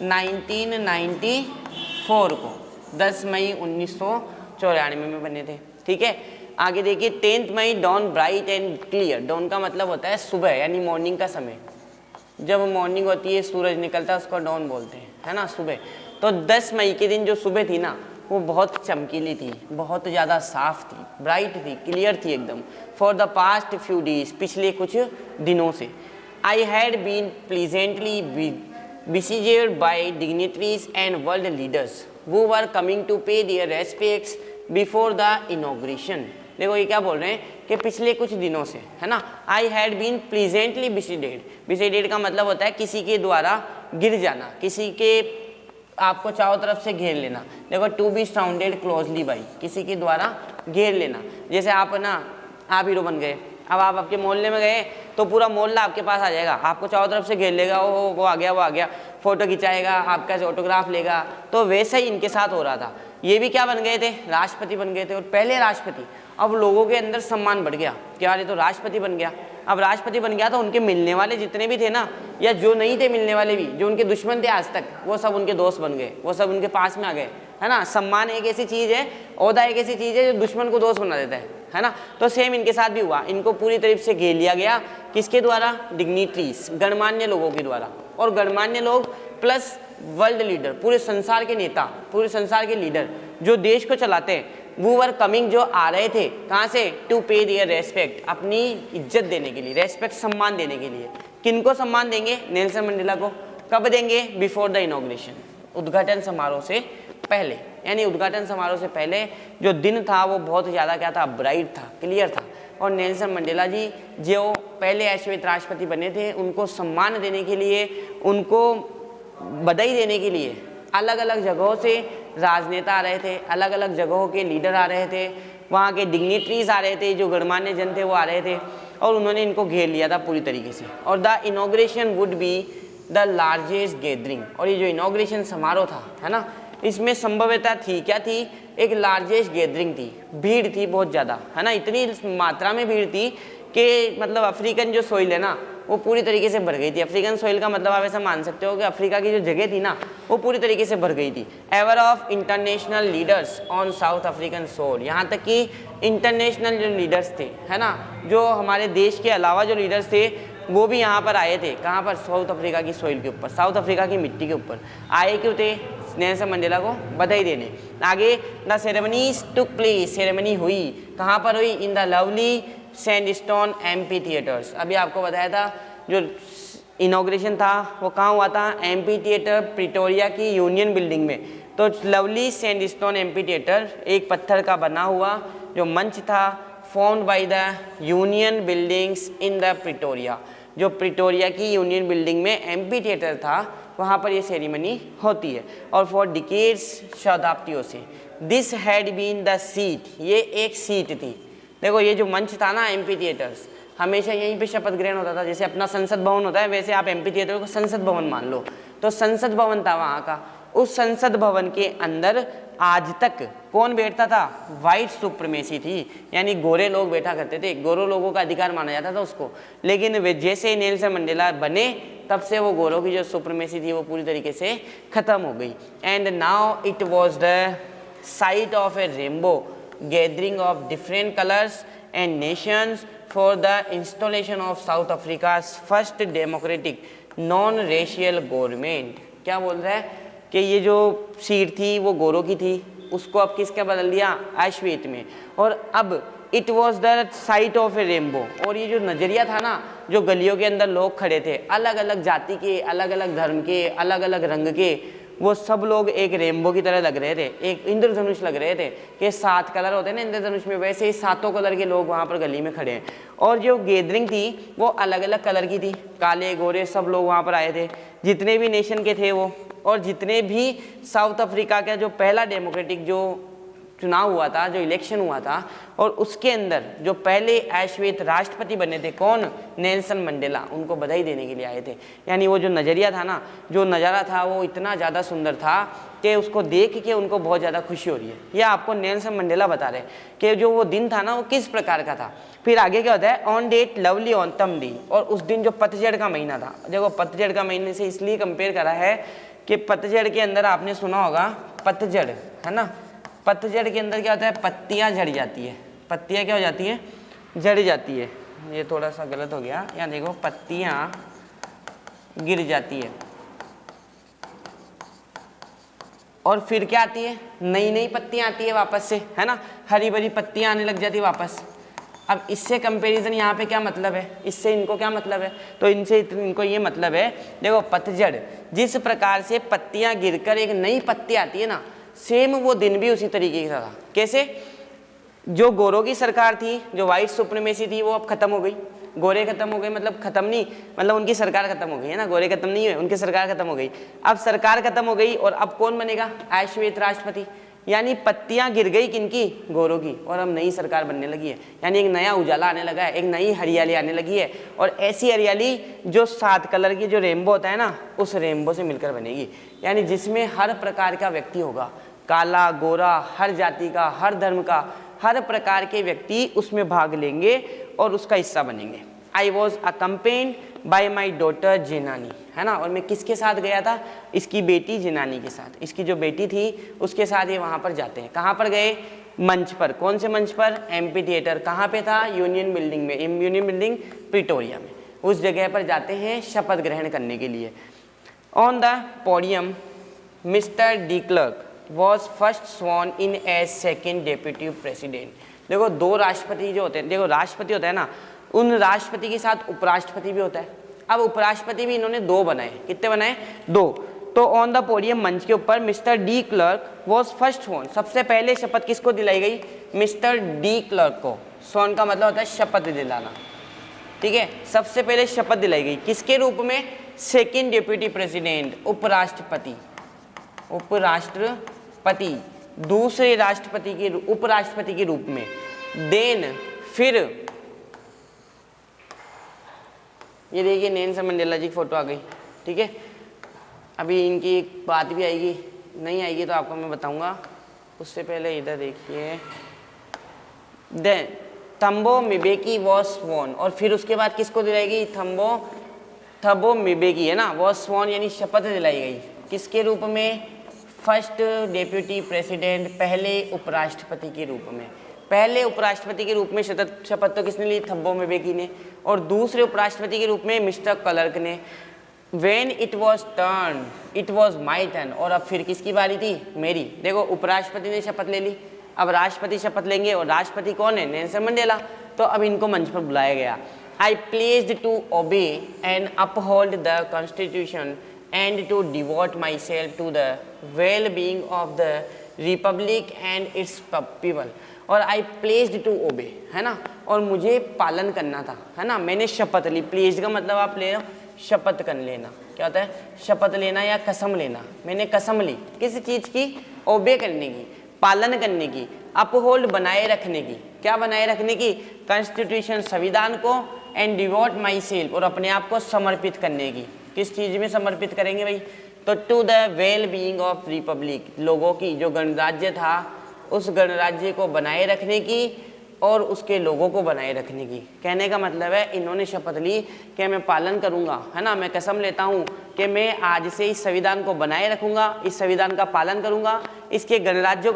1994 को, 10 मई 1994 में बने थे, ठीक है। आगे देखिए 10 मई, dawn bright and clear. Dawn का मतलब होता है सुबह, यानी मॉर्निंग का समय, जब मॉर्निंग होती है, सूरज निकलता है, उसको डॉन बोलते हैं, है ना, सुबह। तो 10 मई के दिन जो सुबह थी ना, वो बहुत चमकीली थी, बहुत ज़्यादा साफ थी, ब्राइट थी, क्लियर थी एकदम। For the past few days, पिछले कुछ दिनों से, I had been pleasantly besieged by dignitaries and world leaders who were coming to pay their respects before the inauguration। देखो ये क्या बोल रहे हैं कि पिछले कुछ दिनों से, है ना, I had been pleasantly besieged का मतलब होता है किसी के द्वारा गिर जाना, किसी के आपको चारों तरफ से घेर लेना। देखो to be surrounded closely by, किसी के द्वारा घेर लेना। जैसे आप ना, आप हीरो बन गए, अब आप आपके मोहल्ले में गए तो पूरा मोहल्ला आपके पास आ जाएगा, आपको चारों तरफ से घेर लेगा, वो आ गया, फोटो खिंचाएगा, आपका ऑटोग्राफ लेगा। तो वैसे ही इनके साथ हो रहा था। ये भी क्या बन गए थे, राष्ट्रपति बन गए थे, और पहले राष्ट्रपति। अब लोगों के अंदर सम्मान बढ़ गया कि यार ये तो राष्ट्रपति बन गया। अब राष्ट्रपति बन गया तो उनके मिलने वाले जितने भी थे ना, या जो नहीं थे मिलने वाले भी, जो उनके दुश्मन थे आज तक, वो सब उनके दोस्त बन गए, वो सब उनके पास में आ गए, है ना। सम्मान एक ऐसी चीज़ है, ओहदा एक ऐसी चीज़ है जो दुश्मन को दोस्त बना देता है ना। तो सेम इनके साथ भी हुआ, इनको पूरी तरह से घेर लिया गया, किसके द्वारा, डिग्निटरीज, गणमान्य लोगों के द्वारा। और गणमान्य लोग प्लस वर्ल्ड लीडर, पूरे संसार के नेता, पूरे संसार के लीडर जो देश को चलाते हैं, वो वर कमिंग, जो आ रहे थे, कहाँ से, टू पे देयर रेस्पेक्ट, अपनी इज्जत देने के लिए, रेस्पेक्ट सम्मान देने के लिए। किनको सम्मान देंगे, नेल्सन मंडेला को। कब देंगे, बिफोर द इनॉग्रेशन, उद्घाटन समारोह से पहले। यानी उद्घाटन समारोह से पहले जो दिन था वो बहुत ज़्यादा क्या था, ब्राइट था, क्लियर था। और नेल्सन मंडेला जी जो पहले अश्वेत राष्ट्रपति बने थे, उनको सम्मान देने के लिए, उनको बधाई देने के लिए अलग अलग जगहों से राजनेता आ रहे थे, अलग अलग जगहों के लीडर आ रहे थे, वहाँ के डिग्निटरीज आ रहे थे, जो गणमान्य जन थे वो आ रहे थे, और उन्होंने इनको घेर लिया था पूरी तरीके से। और the inauguration would be the largest gathering. और ये जो इनॉग्रेशन समारोह था, है ना, इसमें संभवतः थी क्या थी, एक लार्जेस्ट गैदरिंग थी, भीड़ थी बहुत ज़्यादा, है ना। इतनी मात्रा में भीड़ थी कि मतलब अफ्रीकन जो सोइल है ना, वो पूरी तरीके से भर गई थी। अफ्रीकन सोइल का मतलब आप ऐसा मान सकते हो कि अफ्रीका की जो जगह थी ना, वो पूरी तरीके से भर गई थी। Ever of international leaders on South African soil, यहाँ तक कि इंटरनेशनल जो लीडर्स थे, है ना, जो हमारे देश के अलावा जो लीडर्स थे, वो भी यहाँ पर आए थे। कहाँ पर, साउथ अफ्रीका की सोइल के ऊपर, साउथ अफ्रीका की मिट्टी के ऊपर आए। क्यों थे, नेल्सन मंडेला को बधाई देने। आगे the ceremonies took place, ceremony हुई, कहाँ पर हुई, in the lovely sandstone amphi theatres. अभी आपको बताया था जो इनॉग्रेशन था वो कहाँ हुआ था, एम्पी थिएटर, प्रिटोरिया की यूनियन बिल्डिंग में। तो लवली सैंडस्टोन एम्पी थिएटर एक पत्थर का बना हुआ जो मंच था, formed by the union buildings in the Pretoria, जो प्रिटोरिया की यूनियन बिल्डिंग में एम्पी थिएटर था, वहाँ पर ये सेरेमनी होती है। और फॉर डिकेड्स, शताब्दियों से, this had been the seat, ये एक सीट थी। देखो ये जो मंच था ना, एम्पी थिएटर्स, हमेशा यहीं पे शपथ ग्रहण होता था। जैसे अपना संसद भवन होता है, वैसे आप एम्पी थिएटर को संसद भवन मान लो। तो संसद भवन था वहाँ का, उस संसद भवन के अंदर आज तक कौन बैठता था? वाइट सुप्रीमेसी थी, यानी गोरे लोग बैठा करते थे, गोरों लोगों का अधिकार माना जाता था उसको। लेकिन वे जैसे नेल्सन मंडेला बने तब से वो गोरों की जो सुप्रीमेसी थी वो पूरी तरीके से खत्म हो गई। And now it was the site of A rainbow gathering of different colours and Nations for the installation of south Africa first democratic non racial government. क्या बोल रहा है कि ये जो सीट थी वो गोरों की थी, उसको अब किसके बदल दिया? अश्वेत में। और अब it was the site of A rainbow, और ये जो नज़रिया था ना, जो गलियों के अंदर लोग खड़े थे अलग अलग जाति के, अलग अलग धर्म के, अलग अलग रंग के, वो सब लोग एक रेनबो की तरह लग रहे थे, एक इंद्रधनुष लग रहे थे कि 7 कलर होते हैं ना इंद्रधनुष में, वैसे ही 7 कलर के लोग वहाँ पर गली में खड़े हैं। और जो गैदरिंग थी वो अलग अलग कलर की थी, काले गोरे सब लोग वहाँ पर आए थे, जितने भी नेशन के थे वो, और जितने भी साउथ अफ्रीका का जो पहला डेमोक्रेटिक जो चुनाव हुआ था, जो इलेक्शन हुआ था, और उसके अंदर जो पहले अश्वेत राष्ट्रपति बने थे, कौन? नेल्सन मंडेला, उनको बधाई देने के लिए आए थे। यानी वो जो नज़रिया था ना, जो नज़ारा था वो इतना ज़्यादा सुंदर था कि उसको देख के उनको बहुत ज़्यादा खुशी हो रही है। यह आपको नेल्सन मंडेला बता रहे कि जो वो दिन था ना वो किस प्रकार का था। फिर आगे क्या होता है? On that lovely autumn day, और उस दिन जो पतझड़ का महीना था, देखो पतझड़ का महीने से इसलिए कंपेयर करा है कि पतझड़ के अंदर आपने सुना होगा पतझड़, है ना, पतझड़ के अंदर क्या होता है? पत्तियां झड़ जाती है, पत्तियां क्या हो जाती हैं? झड़ जाती है। ये थोड़ा सा गलत हो गया, यहाँ देखो पत्तियां गिर जाती है, और फिर क्या आती है? नई नई पत्तियां आती है वापस से, है ना, हरी भरी पत्तियां आने लग जाती है वापस। अब इससे कंपैरिजन यहाँ पे क्या मतलब है? इससे इनको क्या मतलब है? तो इनसे इनको ये मतलब है, देखो पतझड़, जिस प्रकार से पत्तियां गिरकर एक नई पत्ती आती है ना, सेम वो दिन भी उसी तरीके का था। कैसे? जो गोरों की सरकार थी, जो वाइट सुप्रीमेसी थी, वो अब खत्म हो गई, गोरे खत्म हो गए, मतलब खत्म नहीं, मतलब उनकी सरकार खत्म हो गई, है ना, गोरे खत्म नहीं हुए, उनकी सरकार खत्म हो गई। अब सरकार खत्म हो गई और अब कौन बनेगा? अश्वेत राष्ट्रपति। यानी पत्तियां गिर गई किनकी? गोरों की, और अब नई सरकार बनने लगी है, यानी एक नया उजाला आने लगा है, एक नई हरियाली आने लगी है, और ऐसी हरियाली जो 7 कलर की जो रेनबो होता है ना, उस रेनबो से मिलकर बनेगी, यानी जिसमें हर प्रकार का व्यक्ति होगा, काला गोरा, हर जाति का, हर धर्म का, हर प्रकार के व्यक्ति उसमें भाग लेंगे और उसका हिस्सा बनेंगे। I was accompanied by my daughter Janani, है ना, और मैं किसके साथ गया था? इसकी बेटी जेनानी के साथ, इसकी जो बेटी थी उसके साथ ये वहाँ पर जाते हैं। कहाँ पर गए? मंच पर। कौन से मंच पर? Amphi theatre. कहाँ पे था? यूनियन बिल्डिंग में, यूनियन बिल्डिंग प्रिटोरिया में, उस जगह पर जाते हैं शपथ ग्रहण करने के लिए। On the podium Mr de Klerk was first sworn in as second deputy president. देखो 2 राष्ट्रपति जो होते हैं, देखो राष्ट्रपति होता है ना, उन राष्ट्रपति के साथ उपराष्ट्रपति भी होता है। अब उपराष्ट्रपति भी इन्होंने 2 बनाए। कितने बनाए? 2। तो ऑन द पोडियम, मंच के ऊपर, mister de Klerk was first sworn, सबसे पहले शपथ किसको दिलाई गई? मिस्टर डी क्लर्क को। स्वॉर्न का मतलब होता है शपथ दिलाना, ठीक है, सबसे पहले शपथ दिलाई गई किसके रूप में? सेकेंड डेप्यूटी प्रेसिडेंट, उपराष्ट्रपति, उपराष्ट्रपति, दूसरे राष्ट्रपति के उपराष्ट्रपति के रूप में। देन फिर ये देखिए नेल्सन मंडेला जी की फोटो आ गई, ठीक है। अभी इनकी एक बात भी आएगी, नहीं आएगी तो आपको मैं बताऊंगा, उससे पहले इधर देखिए। देन थम्बो मिबेकी वॉज स्वॉर्न, और फिर उसके बाद किसको दिलाएगी? थम्बो मिबेकी, है ना, वॉज स्वॉर्न यानी शपथ दिलाई गई किसके रूप में? फर्स्ट डेप्यूटी प्रेसिडेंट, पहले उपराष्ट्रपति के रूप में। पहले उपराष्ट्रपति के रूप में शपथ तो किसने ली? थम्बो मिबेकी ने, और दूसरे उपराष्ट्रपति के रूप में मिस्टर क्लर्क ने। When it was turn, it was my turn, और अब फिर किसकी बारी थी? मेरी। देखो उपराष्ट्रपति ने शपथ ले ली, अब राष्ट्रपति शपथ लेंगे, और राष्ट्रपति कौन है? Nelson Mandela. तो अब इनको मंच पर बुलाया गया। I pledged to obey and uphold the Constitution and to devote myself to the well-being of the Republic and its people. और I pledged to obey, है ना, और मुझे पालन करना था, है ना, मैंने शपथ ली। प्लेज का मतलब आप ले रहे हो शपथ कर लेना, क्या होता है? शपथ लेना या कसम लेना। मैंने कसम ली किसी चीज़ की? ओबे करने की, पालन करने की। अपहोल्ड बनाए रखने की, क्या बनाए रखने की? कॉन्स्टिट्यूशन, संविधान को। एंड डिवोट माई सेल्फ, और अपने आप को समर्पित करने की। किस चीज़ में समर्पित करेंगे भाई? तो to the well being of republic, लोगों की जो गणराज्य था उस गणराज्य को बनाए रखने की और उसके लोगों को बनाए रखने की। कहने का मतलब है इन्होंने शपथ ली कि मैं पालन करूंगा, है ना, मैं कसम लेता हूं कि मैं आज से इस संविधान को बनाए रखूंगा, इस संविधान का पालन करूंगा, इसके गणराज्यों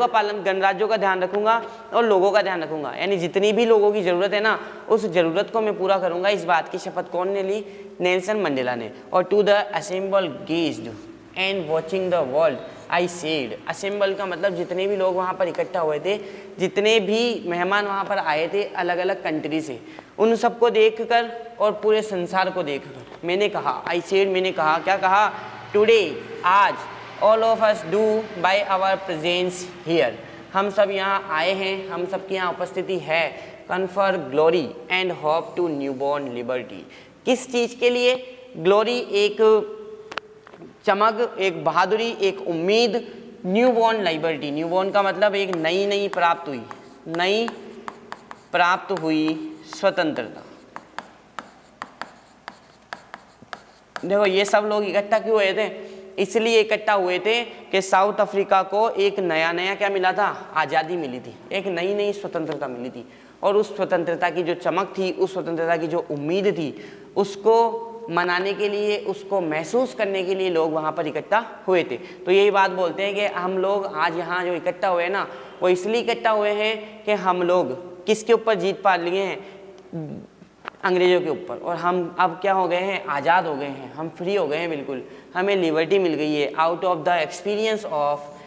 का ध्यान रखूंगा और लोगों का ध्यान रखूंगा। यानी जितनी भी लोगों की जरूरत है ना, उस जरूरत को मैं पूरा करूंगा। इस बात की शपथ कौन ने ली? नेल्सन मंडेला ने। और to the assembled guests and watching the world I said, assemble का मतलब जितने भी लोग वहाँ पर इकट्ठा हुए थे, जितने भी मेहमान वहाँ पर आए थे अलग अलग कंट्री से, उन सबको देखकर और पूरे संसार को देखकर मैंने कहा, आई सेड मैंने कहा, क्या कहा? टुडे, आज, all of us do by our presence here, हम सब यहाँ आए हैं, हम सबकी यहाँ उपस्थिति है, confer glory and hope to newborn liberty. किस चीज़ के लिए? ग्लोरी एक चमक, एक बहादुरी, एक उम्मीद, न्यूबॉर्न लिबर्टी, न्यूबॉर्न का मतलब एक नई प्राप्त हुई स्वतंत्रता। देखो ये सब लोग इकट्ठा क्यों हुए थे? इसलिए इकट्ठा हुए थे कि साउथ अफ्रीका को एक नया क्या मिला था? आज़ादी मिली थी, एक नई स्वतंत्रता मिली थी। और उस स्वतंत्रता की जो चमक थी, उस स्वतंत्रता की जो उम्मीद थी, उसको मनाने के लिए, उसको महसूस करने के लिए लोग वहाँ पर इकट्ठा हुए थे। तो यही बात बोलते हैं कि हम लोग आज यहाँ जो इकट्ठा हुए हैं ना, वो इसलिए इकट्ठा हुए हैं कि हम लोग किसके ऊपर जीत पा लिए हैं? अंग्रेजों के ऊपर। और हम अब क्या हो गए हैं? आज़ाद हो गए हैं, हम फ्री हो गए हैं, बिल्कुल हमें लिबर्टी मिल गई है। Out of the experience of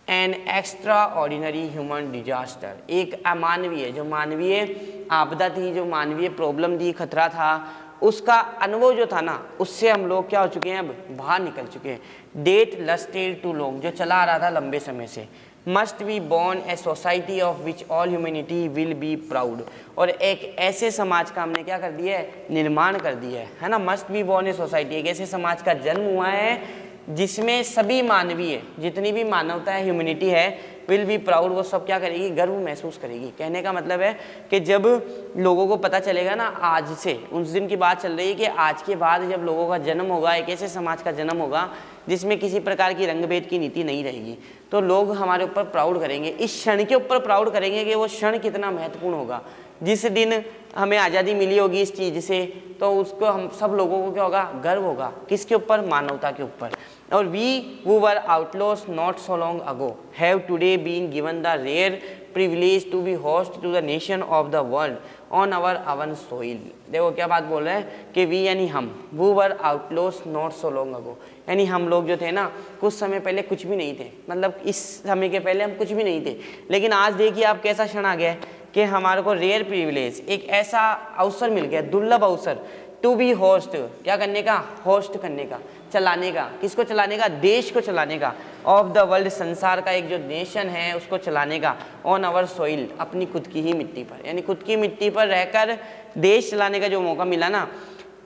N extraordinary human disaster, एक अमानवीय, जो मानवीय आपदा थी, जो मानवीय प्रॉब्लम थी, खतरा था, उसका अनुभव जो था ना, उससे हम लोग क्या हो चुके हैं? अब बाहर निकल चुके हैं। डेट लस्टेड टू लॉन्ग, जो चला आ रहा था लंबे समय से। Must be born a society of which all humanity will be proud, और एक ऐसे समाज का हमने क्या कर दिया है? निर्माण कर दिया है ना। Must be born a society, एक ऐसे समाज का जन्म हुआ है जिसमें सभी मानवीय, जितनी भी मानवता है, ह्यूमैनिटी है, विल बी प्राउड, वो सब क्या करेगी? गर्व महसूस करेगी। कहने का मतलब है कि जब लोगों को पता चलेगा ना, आज से उस दिन की बात चल रही है कि आज के बाद जब लोगों का जन्म होगा, एक ऐसे समाज का जन्म होगा जिसमें किसी प्रकार की रंगभेद की नीति नहीं रहेगी, तो लोग हमारे ऊपर प्राउड करेंगे। इस क्षण के ऊपर प्राउड करेंगे कि वो क्षण कितना महत्वपूर्ण होगा। जिस दिन हमें आज़ादी मिली होगी इस चीज़ से, तो उसको हम सब लोगों को क्या होगा? गर्व होगा। किसके ऊपर? मानवता के ऊपर। और we who were outlaws not so long ago have today been given the rare privilege to be host to the nation of the world on our own soil। देखो क्या बात बोल रहे हैं कि वी यानी हम, who were outlaws not so long ago, यानी हम लोग जो थे ना, कुछ समय पहले कुछ भी नहीं थे, मतलब इस समय के पहले हम कुछ भी नहीं थे, लेकिन आज देखिए आप कैसा क्षण आ गया है कि हमारे को रेयर प्रिविलेज, एक ऐसा अवसर मिल गया, दुर्लभ अवसर, टू बी होस्ट, क्या करने का? होस्ट करने का, चलाने का। किसको चलाने का? देश को चलाने का। ऑफ द वर्ल्ड, संसार का एक जो नेशन है उसको चलाने का। ऑन आवर सोइल, अपनी खुद की ही मिट्टी पर, यानी खुद की मिट्टी पर रहकर देश चलाने का जो मौका मिला ना,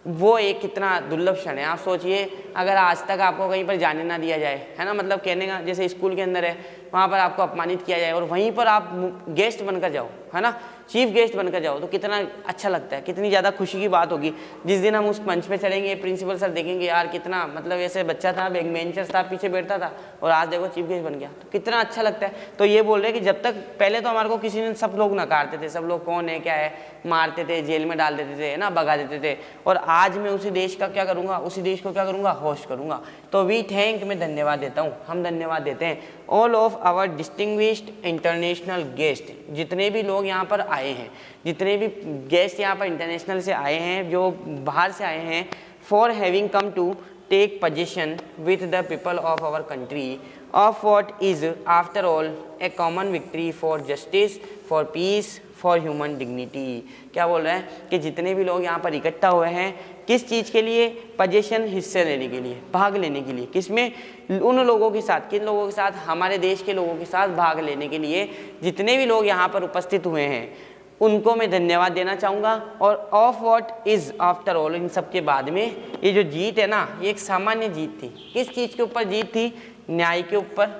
वो एक कितना दुर्लभ क्षण है। आप सोचिए अगर आज तक आपको कहीं पर जाने ना दिया जाए, है ना, मतलब कहने का जैसे स्कूल के अंदर है, वहाँ पर आपको अपमानित किया जाए और वहीं पर आप गेस्ट बनकर जाओ, है ना, चीफ गेस्ट बनकर जाओ, तो कितना अच्छा लगता है, कितनी ज़्यादा खुशी की बात होगी। जिस दिन हम उस मंच पे चढ़ेंगे, प्रिंसिपल सर देखेंगे यार कितना, मतलब ऐसे बच्चा था, बैक बेंचर्स था, पीछे बैठता था, और आज देखो चीफ गेस्ट बन गया, तो कितना अच्छा लगता है। तो ये बोल रहे हैं कि जब तक पहले तो हमारे को किसी ने, सब लोग नकारते थे, सब लोग कौन है क्या है, मारते थे, जेल में डाल देते थे, है ना, भगा देते थे, और आज मैं उसी देश का क्या करूँगा? उसी देश को क्या करूँगा? होस्ट करूँगा। तो वी थैंक, मैं धन्यवाद देता हूँ, हम धन्यवाद देते हैं all of our distinguished international guest, जितने भी लोग यहाँ पर आए हैं, जितने भी गेस्ट यहाँ पर इंटरनेशनल से आए हैं, जो बाहर से आए हैं, for having come to take position with the people of our country of what is after all a common victory for justice, for peace, for human dignity. क्या बोल रहे हैं कि जितने भी लोग यहाँ पर इकट्ठा हुए हैं, किस चीज़ के लिए? पोजीशन, हिस्से लेने के लिए, भाग लेने के लिए। किसमें? उन लोगों के साथ, किन लोगों के साथ? हमारे देश के लोगों के साथ भाग लेने के लिए जितने भी लोग यहाँ पर उपस्थित हुए हैं, उनको मैं धन्यवाद देना चाहूँगा। और of what is after all, इन सब के बाद में ये जो जीत है ना, ये एक सामान्य जीत थी। किस चीज़ के ऊपर जीत थी? न्याय के ऊपर,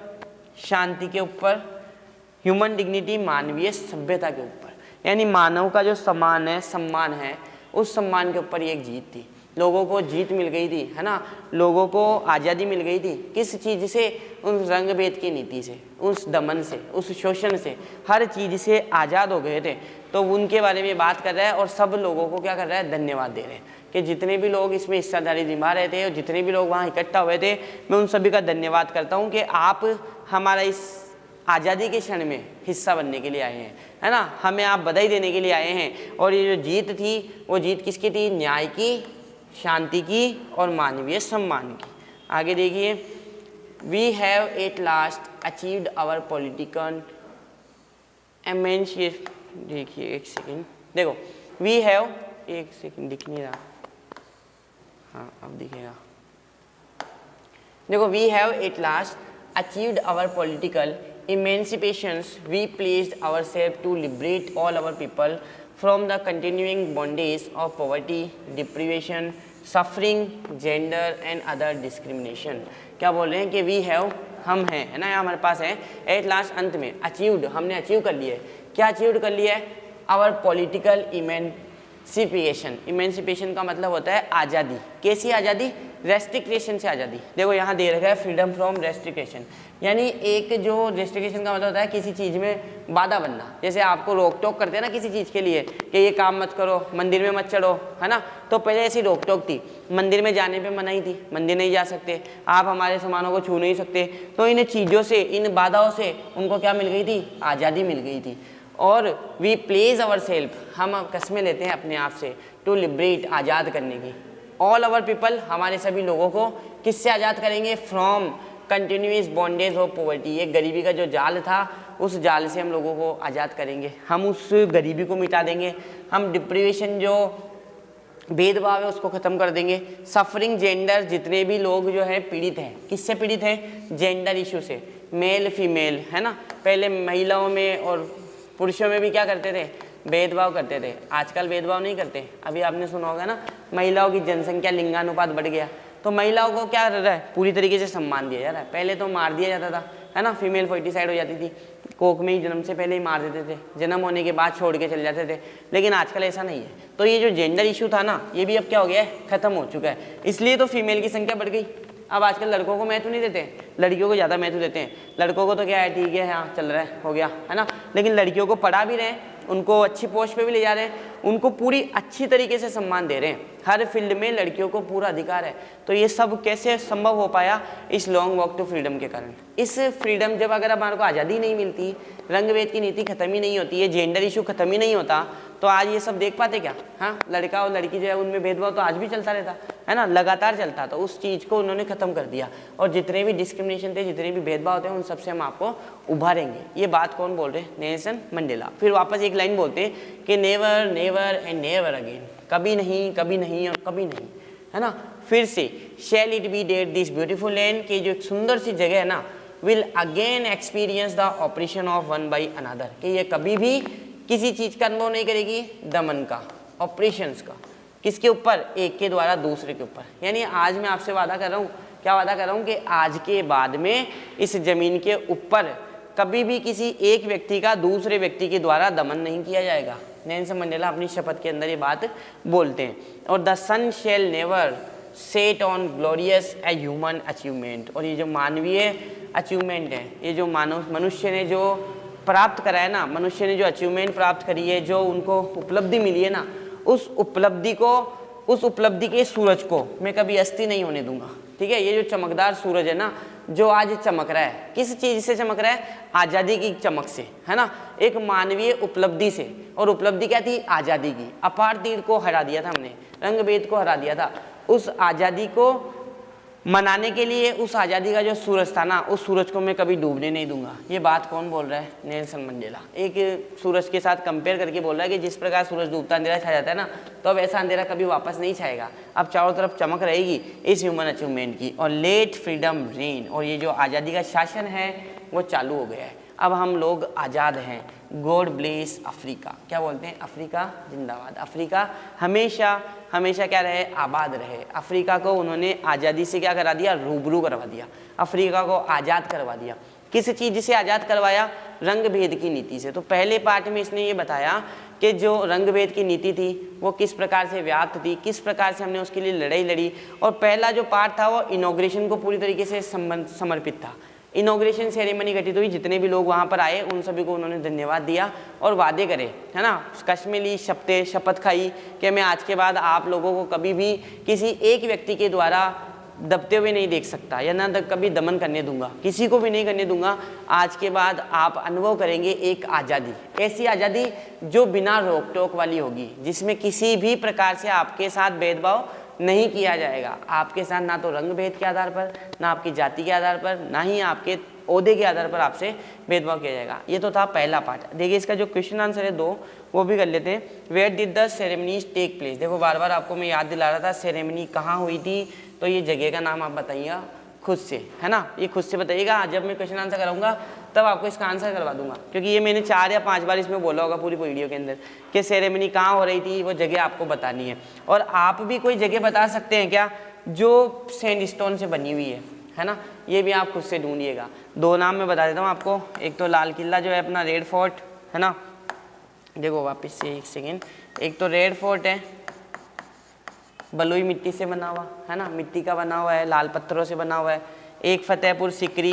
शांति के ऊपर, ह्यूमन डिग्निटी, मानवीय सभ्यता के ऊपर, यानी मानव का जो सम्मान है, उस सम्मान के ऊपर ये एक जीत थी। लोगों को जीत मिल गई थी, है ना, लोगों को आज़ादी मिल गई थी। किस चीज़ से? उस रंग भेद की नीति से, उस दमन से, उस शोषण से, हर चीज़ से आज़ाद हो गए थे। तो उनके बारे में बात कर रहा है और सब लोगों को क्या कर रहा है? धन्यवाद दे रहे हैं कि जितने भी लोग इसमें हिस्सेदारी निभा रहे थे और जितने भी लोग वहाँ इकट्ठा हुए थे, मैं उन सभी का धन्यवाद करता हूँ कि आप हमारा इस आज़ादी के क्षण में हिस्सा बनने के लिए आए हैं, है ना, हमें आप बधाई देने के लिए आए हैं। और ये जो जीत थी वो जीत किसकी थी? न्याय की, शांति की और मानवीय सम्मान की। आगे देखिए, we have at last achieved our political emancipation. देखिए एक सेकेंड, देखो वी हैव, एक सेकेंड दिख नहीं रहा, हाँ अब दिखेगा। देखो, we have at last achieved our political emancipations, we placed ourselves to liberate all our people from the continuing bondage of poverty, deprivation, suffering, gender and other discrimination। क्या बोल रहे हैं कि we have, हम हैं, है ना, हमारे पास है, at last अंत में, achieved, हमने अचीव कर लिया है। क्या अचीव कर लिया है? our political emancipation। इमेंसिपेशन का मतलब होता है आज़ादी। कैसी आज़ादी? रेस्ट्रिक्शन से आज़ादी। देखो यहाँ दे रखा है फ्रीडम फ्रॉम रेस्ट्रिक्शन, यानी एक जो रेस्ट्रिक्शन का मतलब होता है किसी चीज़ में बाधा बनना। जैसे आपको रोक टोक करते हैं ना किसी चीज़ के लिए कि ये काम मत करो, मंदिर में मत चढ़ो, है ना, तो पहले ऐसी रोक टोक थी, मंदिर में जाने पे मनाही थी, मंदिर नहीं जा सकते, आप हमारे सामानों को छू नहीं सकते। तो इन चीज़ों से, इन बाधाओं से उनको क्या मिल गई थी? आज़ादी मिल गई थी। और वी प्लेज अवर सेल्फ, हम कस्में लेते हैं अपने आप से, टू लिबरेट, आज़ाद करने की, ऑल अवर पीपल, हमारे सभी लोगों को किससे आज़ाद करेंगे? From continuous bondage of poverty, ये गरीबी का जो जाल था उस जाल से हम लोगों को आज़ाद करेंगे, हम उस गरीबी को मिटा देंगे, हम डिप्रीवेशन जो भेदभाव है उसको ख़त्म कर देंगे, सफरिंग जेंडर, जितने भी लोग जो है पीड़ित हैं, किससे पीड़ित हैं? जेंडर इशू से, मेल फीमेल, है ना, पहले महिलाओं में और पुरुषों में भी क्या करते थे? भेदभाव करते थे। आजकल भेदभाव नहीं करते। अभी आपने सुना होगा ना, महिलाओं की जनसंख्या लिंगानुपात बढ़ गया, तो महिलाओं को क्या कर रहा है? पूरी तरीके से सम्मान दिया जा रहा है। पहले तो मार दिया जाता था, है ना, फीमेल फर्टिसाइड हो जाती थी, कोख में ही जन्म से पहले ही मार देते थे, जन्म होने के बाद छोड़ के चले जाते थे। लेकिन आजकल ऐसा नहीं है। तो ये जो जेंडर इशू था ना, ये भी अब क्या हो गया है? खत्म हो चुका है। इसलिए तो फीमेल की संख्या बढ़ गई। अब आजकल लड़कों को महत्व नहीं देते हैं, लड़कियों को ज़्यादा महत्व देते हैं। लड़कों को तो क्या है, ठीक है, हाँ चल रहा है, हो गया, है ना, लेकिन लड़कियों को पढ़ा भी रहे हैं, उनको अच्छी पोस्ट पे भी ले जा रहे हैं, उनको पूरी अच्छी तरीके से सम्मान दे रहे हैं, हर फील्ड में लड़कियों को पूरा अधिकार है। तो ये सब कैसे संभव हो पाया? इस लॉन्ग वॉक टू फ्रीडम के कारण। इस फ्रीडम, जब अगर हमारे को आज़ादी नहीं मिलती, रंग भेद की नीति खत्म ही नहीं होती है, जेंडर इशू खत्म ही नहीं होता, तो आज ये सब देख पाते क्या? हाँ, लड़का और लड़की जो है उनमें भेदभाव तो आज भी चलता रहता है ना, लगातार चलता। तो उस चीज़ को उन्होंने खत्म कर दिया और जितने भी डिस्क्रिमिनेशन थे, जितने भी भेदभाव थे, उन सबसे हम आपको उभारेंगे। ये बात कौन बोल रहे हैं? Nelson Mandela. फिर वापस एक लाइन बोलते हैं कि never never and never again, कभी नहीं, कभी नहीं और कभी नहीं, है ना। फिर से shall it be date this beautiful land, की जो एक सुंदर सी जगह है ना, will again experience the operation of one by another, कि ये कभी भी किसी चीज़ का अनुभव नहीं करेगी, दमन का, ऑपरेशंस का। किसके ऊपर? एक के द्वारा दूसरे के ऊपर। यानी आज मैं आपसे वादा कर रहा हूँ, क्या वादा कर रहा हूँ, कि आज के बाद में इस जमीन के ऊपर कभी भी किसी एक व्यक्ति का दूसरे व्यक्ति के द्वारा दमन नहीं किया जाएगा। नेल्सन मंडेला अपनी शपथ के अंदर ये बात बोलते हैं। और the sun shall never set on glorious a human achievement, और ये जो मानवीय अचीवमेंट है, ये जो मनुष्य ने जो प्राप्त करा है ना, मनुष्य ने जो अचीवमेंट प्राप्त करी है, जो उनको उपलब्धि मिली है ना, उस उपलब्धि को, उस उपलब्धि के सूरज को मैं कभी अस्त नहीं होने दूंगा। ठीक है, ये जो चमकदार सूरज है ना, जो आज चमक रहा है, किस चीज़ से चमक रहा है? आज़ादी की चमक से, है ना, एक मानवीय उपलब्धि से। और उपलब्धि क्या थी? आज़ादी की। अपार तीर को हरा दिया था हमने, रंग भेद को हरा दिया था। उस आज़ादी को मनाने के लिए, उस आज़ादी का जो सूरज था ना, उस सूरज को मैं कभी डूबने नहीं दूंगा। ये बात कौन बोल रहा है? Nelson Mandela. एक सूरज के साथ कंपेयर करके बोल रहा है कि जिस प्रकार सूरज डूबता अंधेरा छा जाता है ना, तो अब ऐसा अंधेरा कभी वापस नहीं छाएगा, अब चारों तरफ चमक रहेगी इस ह्यूमन अचीवमेंट की। और लेट फ्रीडम रेन, और ये जो आज़ादी का शासन है वो चालू हो गया है, अब हम लोग आज़ाद हैं। गॉड ब्लेस अफ्रीका, क्या बोलते हैं? अफ्रीका जिंदाबाद। अफ्रीका हमेशा हमेशा क्या रहे? आबाद रहे। अफ्रीका को उन्होंने आज़ादी से क्या करा दिया? रूबरू करवा दिया, अफ्रीका को आज़ाद करवा दिया। किस चीज़ से आज़ाद करवाया? रंग भेद की नीति से। तो पहले पार्ट में इसने ये बताया कि जो रंग भेद की नीति थी वो किस प्रकार से व्याप्त थी, किस प्रकार से हमने उसके लिए लड़ाई लड़ी। और पहला जो पार्ट था वो इनॉग्रेशन को पूरी तरीके से समर्पित था। इनॉग्रेशन सेरेमनी घटित हुई, जितने भी लोग वहाँ पर आए उन सभी को उन्होंने धन्यवाद दिया और वादे करे, है ना, कश्म ली शपथ खाई कि मैं आज के बाद आप लोगों को कभी भी किसी एक व्यक्ति के द्वारा दबते हुए नहीं देख सकता या ना कभी दमन करने दूंगा, किसी को भी नहीं करने दूंगा। आज के बाद आप अनुभव करेंगे एक आज़ादी, ऐसी आज़ादी जो बिना रोक टोक वाली होगी, जिसमें किसी भी प्रकार से आपके साथ भेदभाव नहीं किया जाएगा। आपके साथ ना तो रंग भेद के आधार पर, ना आपकी जाति के आधार पर, ना ही आपके ओहदे के आधार पर आपसे भेदभाव किया जाएगा। ये तो था पहला पार्ट। देखिए इसका जो क्वेश्चन आंसर है 2 वो भी कर लेते हैं। Where did the ceremonies take place. देखो बार बार आपको मैं याद दिला रहा था सेरेमनी कहाँ हुई थी, तो ये जगह का नाम आप बताइएगा खुद से, है ना, ये खुद से बताइएगा। जब मैं क्वेश्चन आंसर कराऊंगा तब आपको इसका आंसर करवा दूंगा, क्योंकि ये मैंने 4 या 5 बार इसमें बोला होगा पूरी वीडियो के अंदर कि सेरेमनी कहाँ हो रही थी, वो जगह आपको बतानी है। और आप भी कोई जगह बता सकते हैं क्या जो सैंडस्टोन से बनी हुई है ना, ये भी आप खुद से ढूंढिएगा। 2 नाम मैं बता देता हूँ आपको। एक तो लाल किला जो है अपना, रेड फोर्ट, है ना, देखो वापस से 1 सेकेंड। एक तो रेड फोर्ट है, बलुई मिट्टी से बना हुआ, है ना, मिट्टी का बना हुआ है, लाल पत्थरों से बना हुआ है। एक फतेहपुर सिकरी,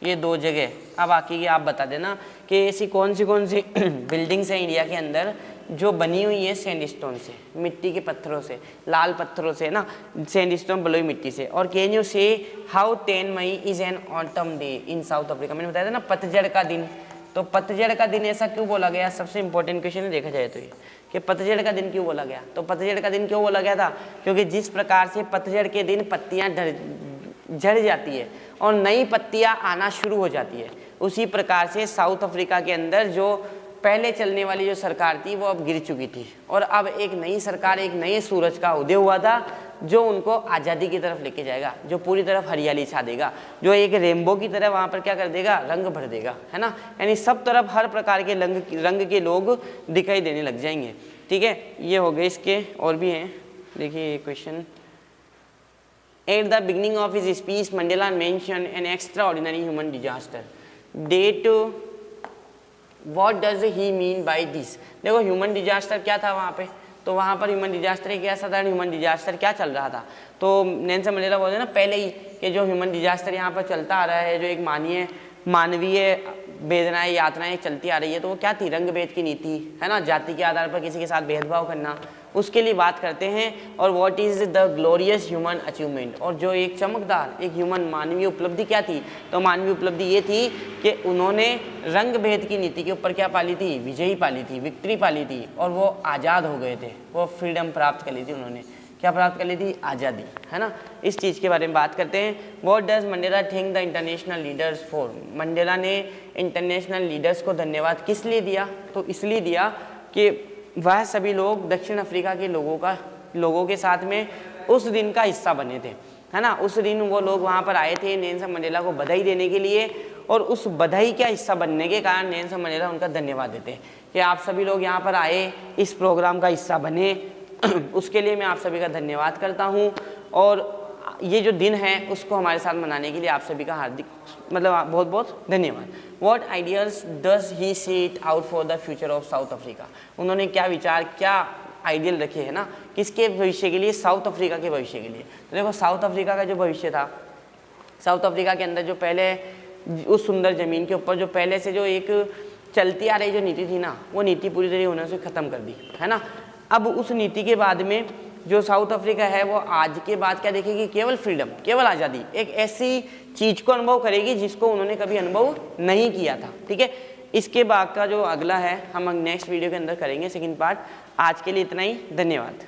ये 2 जगह। अब बाकी की आप बता देना कि ऐसी कौन सी बिल्डिंग्स हैं इंडिया के अंदर जो बनी हुई है सैंडस्टोन से, मिट्टी के पत्थरों से, लाल पत्थरों से ना, सैंडस्टोन बलुई मिट्टी से। और can you say how 10 May is an autumn day in South Africa. मैंने बताया था ना पतझड़ का दिन, तो पतझड़ का दिन ऐसा क्यों बोला गया, सबसे इंपॉर्टेंट क्वेश्चन है देखा जाए तो ये कि पतझड़ का दिन क्यों बोला गया। तो पतझड़ का दिन क्यों बोला गया था, क्योंकि जिस प्रकार से पतझड़ के दिन पत्तियां झड़ जाती है और नई पत्तियां आना शुरू हो जाती है, उसी प्रकार से साउथ अफ्रीका के अंदर जो पहले चलने वाली जो सरकार थी वो अब गिर चुकी थी और अब एक नई सरकार, एक नए सूरज का उदय हुआ था जो उनको आज़ादी की तरफ लेके जाएगा, जो पूरी तरफ हरियाली छा देगा, जो एक रेनबो की तरह वहाँ पर क्या कर देगा, रंग भर देगा, है ना। यानी सब तरफ हर प्रकार के रंग के लोग दिखाई देने लग जाएंगे। ठीक है, ये हो गए, इसके और भी हैं। देखिए ये question, at the beginning of his speech Mandela mention an extraordinary human disaster that, what does he mean by this. देखो ह्यूमन डिजास्टर क्या था वहाँ पे, तो वहाँ पर ह्यूमन डिजास्टर एक असाधारण ह्यूमन डिजास्टर क्या चल रहा था। तो नेल्सन मंडेला बोलते हैं ना पहले ही कि जो ह्यूमन डिजास्टर यहाँ पर चलता आ रहा है, जो एक मानवीय वेदनाएं यातनाएं चलती आ रही है, तो वो क्या थी, रंग भेद की नीति, है ना, जाति के आधार पर किसी के साथ भेदभाव करना, उसके लिए बात करते हैं। और what is the glorious human achievement, और जो एक चमकदार एक ह्यूमन मानवीय उपलब्धि क्या थी, तो मानवीय उपलब्धि ये थी कि उन्होंने रंग भेद की नीति के ऊपर क्या पाली थी, विजयी पाली थी, विक्ट्री पाली थी, और वो आज़ाद हो गए थे, वो फ्रीडम प्राप्त कर ली थी उन्होंने। क्या प्राप्त कर ली थी, आज़ादी, है ना। इस चीज़ के बारे में बात करते हैं। What does Mandela think the international leaders for. Mandela ने इंटरनेशनल लीडर्स को धन्यवाद किस लिए दिया, तो इसलिए दिया कि वह सभी लोग दक्षिण अफ्रीका के लोगों के साथ में उस दिन का हिस्सा बने थे, है ना। उस दिन वो लोग वहाँ पर आए थे नेल्सन मंडेला को बधाई देने के लिए, और उस बधाई का हिस्सा बनने के कारण नेल्सन मंडेला उनका धन्यवाद देते हैं कि आप सभी लोग यहाँ पर आए, इस प्रोग्राम का हिस्सा बने, उसके लिए मैं आप सभी का धन्यवाद करता हूँ। और ये जो दिन है उसको हमारे साथ मनाने के लिए आप सभी का हार्दिक बहुत बहुत धन्यवाद। What ideas does he set out for the future of south Africa. उन्होंने क्या विचार, क्या आइडियल रखे है ना, किसके भविष्य के लिए, साउथ अफ्रीका के भविष्य के लिए। तो देखो साउथ अफ्रीका का जो भविष्य था, साउथ अफ्रीका के अंदर जो पहले उस सुंदर ज़मीन के ऊपर जो पहले से जो एक चलती आ रही जो नीति थी ना, वो नीति पूरी तरह उन्होंने से ख़त्म कर दी, है ना। अब उस नीति के बाद में जो साउथ अफ्रीका है वो आज के बाद क्या देखेगी, केवल फ्रीडम, केवल आज़ादी, एक ऐसी चीज़ को अनुभव करेगी जिसको उन्होंने कभी अनुभव नहीं किया था। ठीक है, इसके बाद का जो अगला है हम नेक्स्ट वीडियो के अंदर करेंगे, सेकंड पार्ट। आज के लिए इतना ही, धन्यवाद।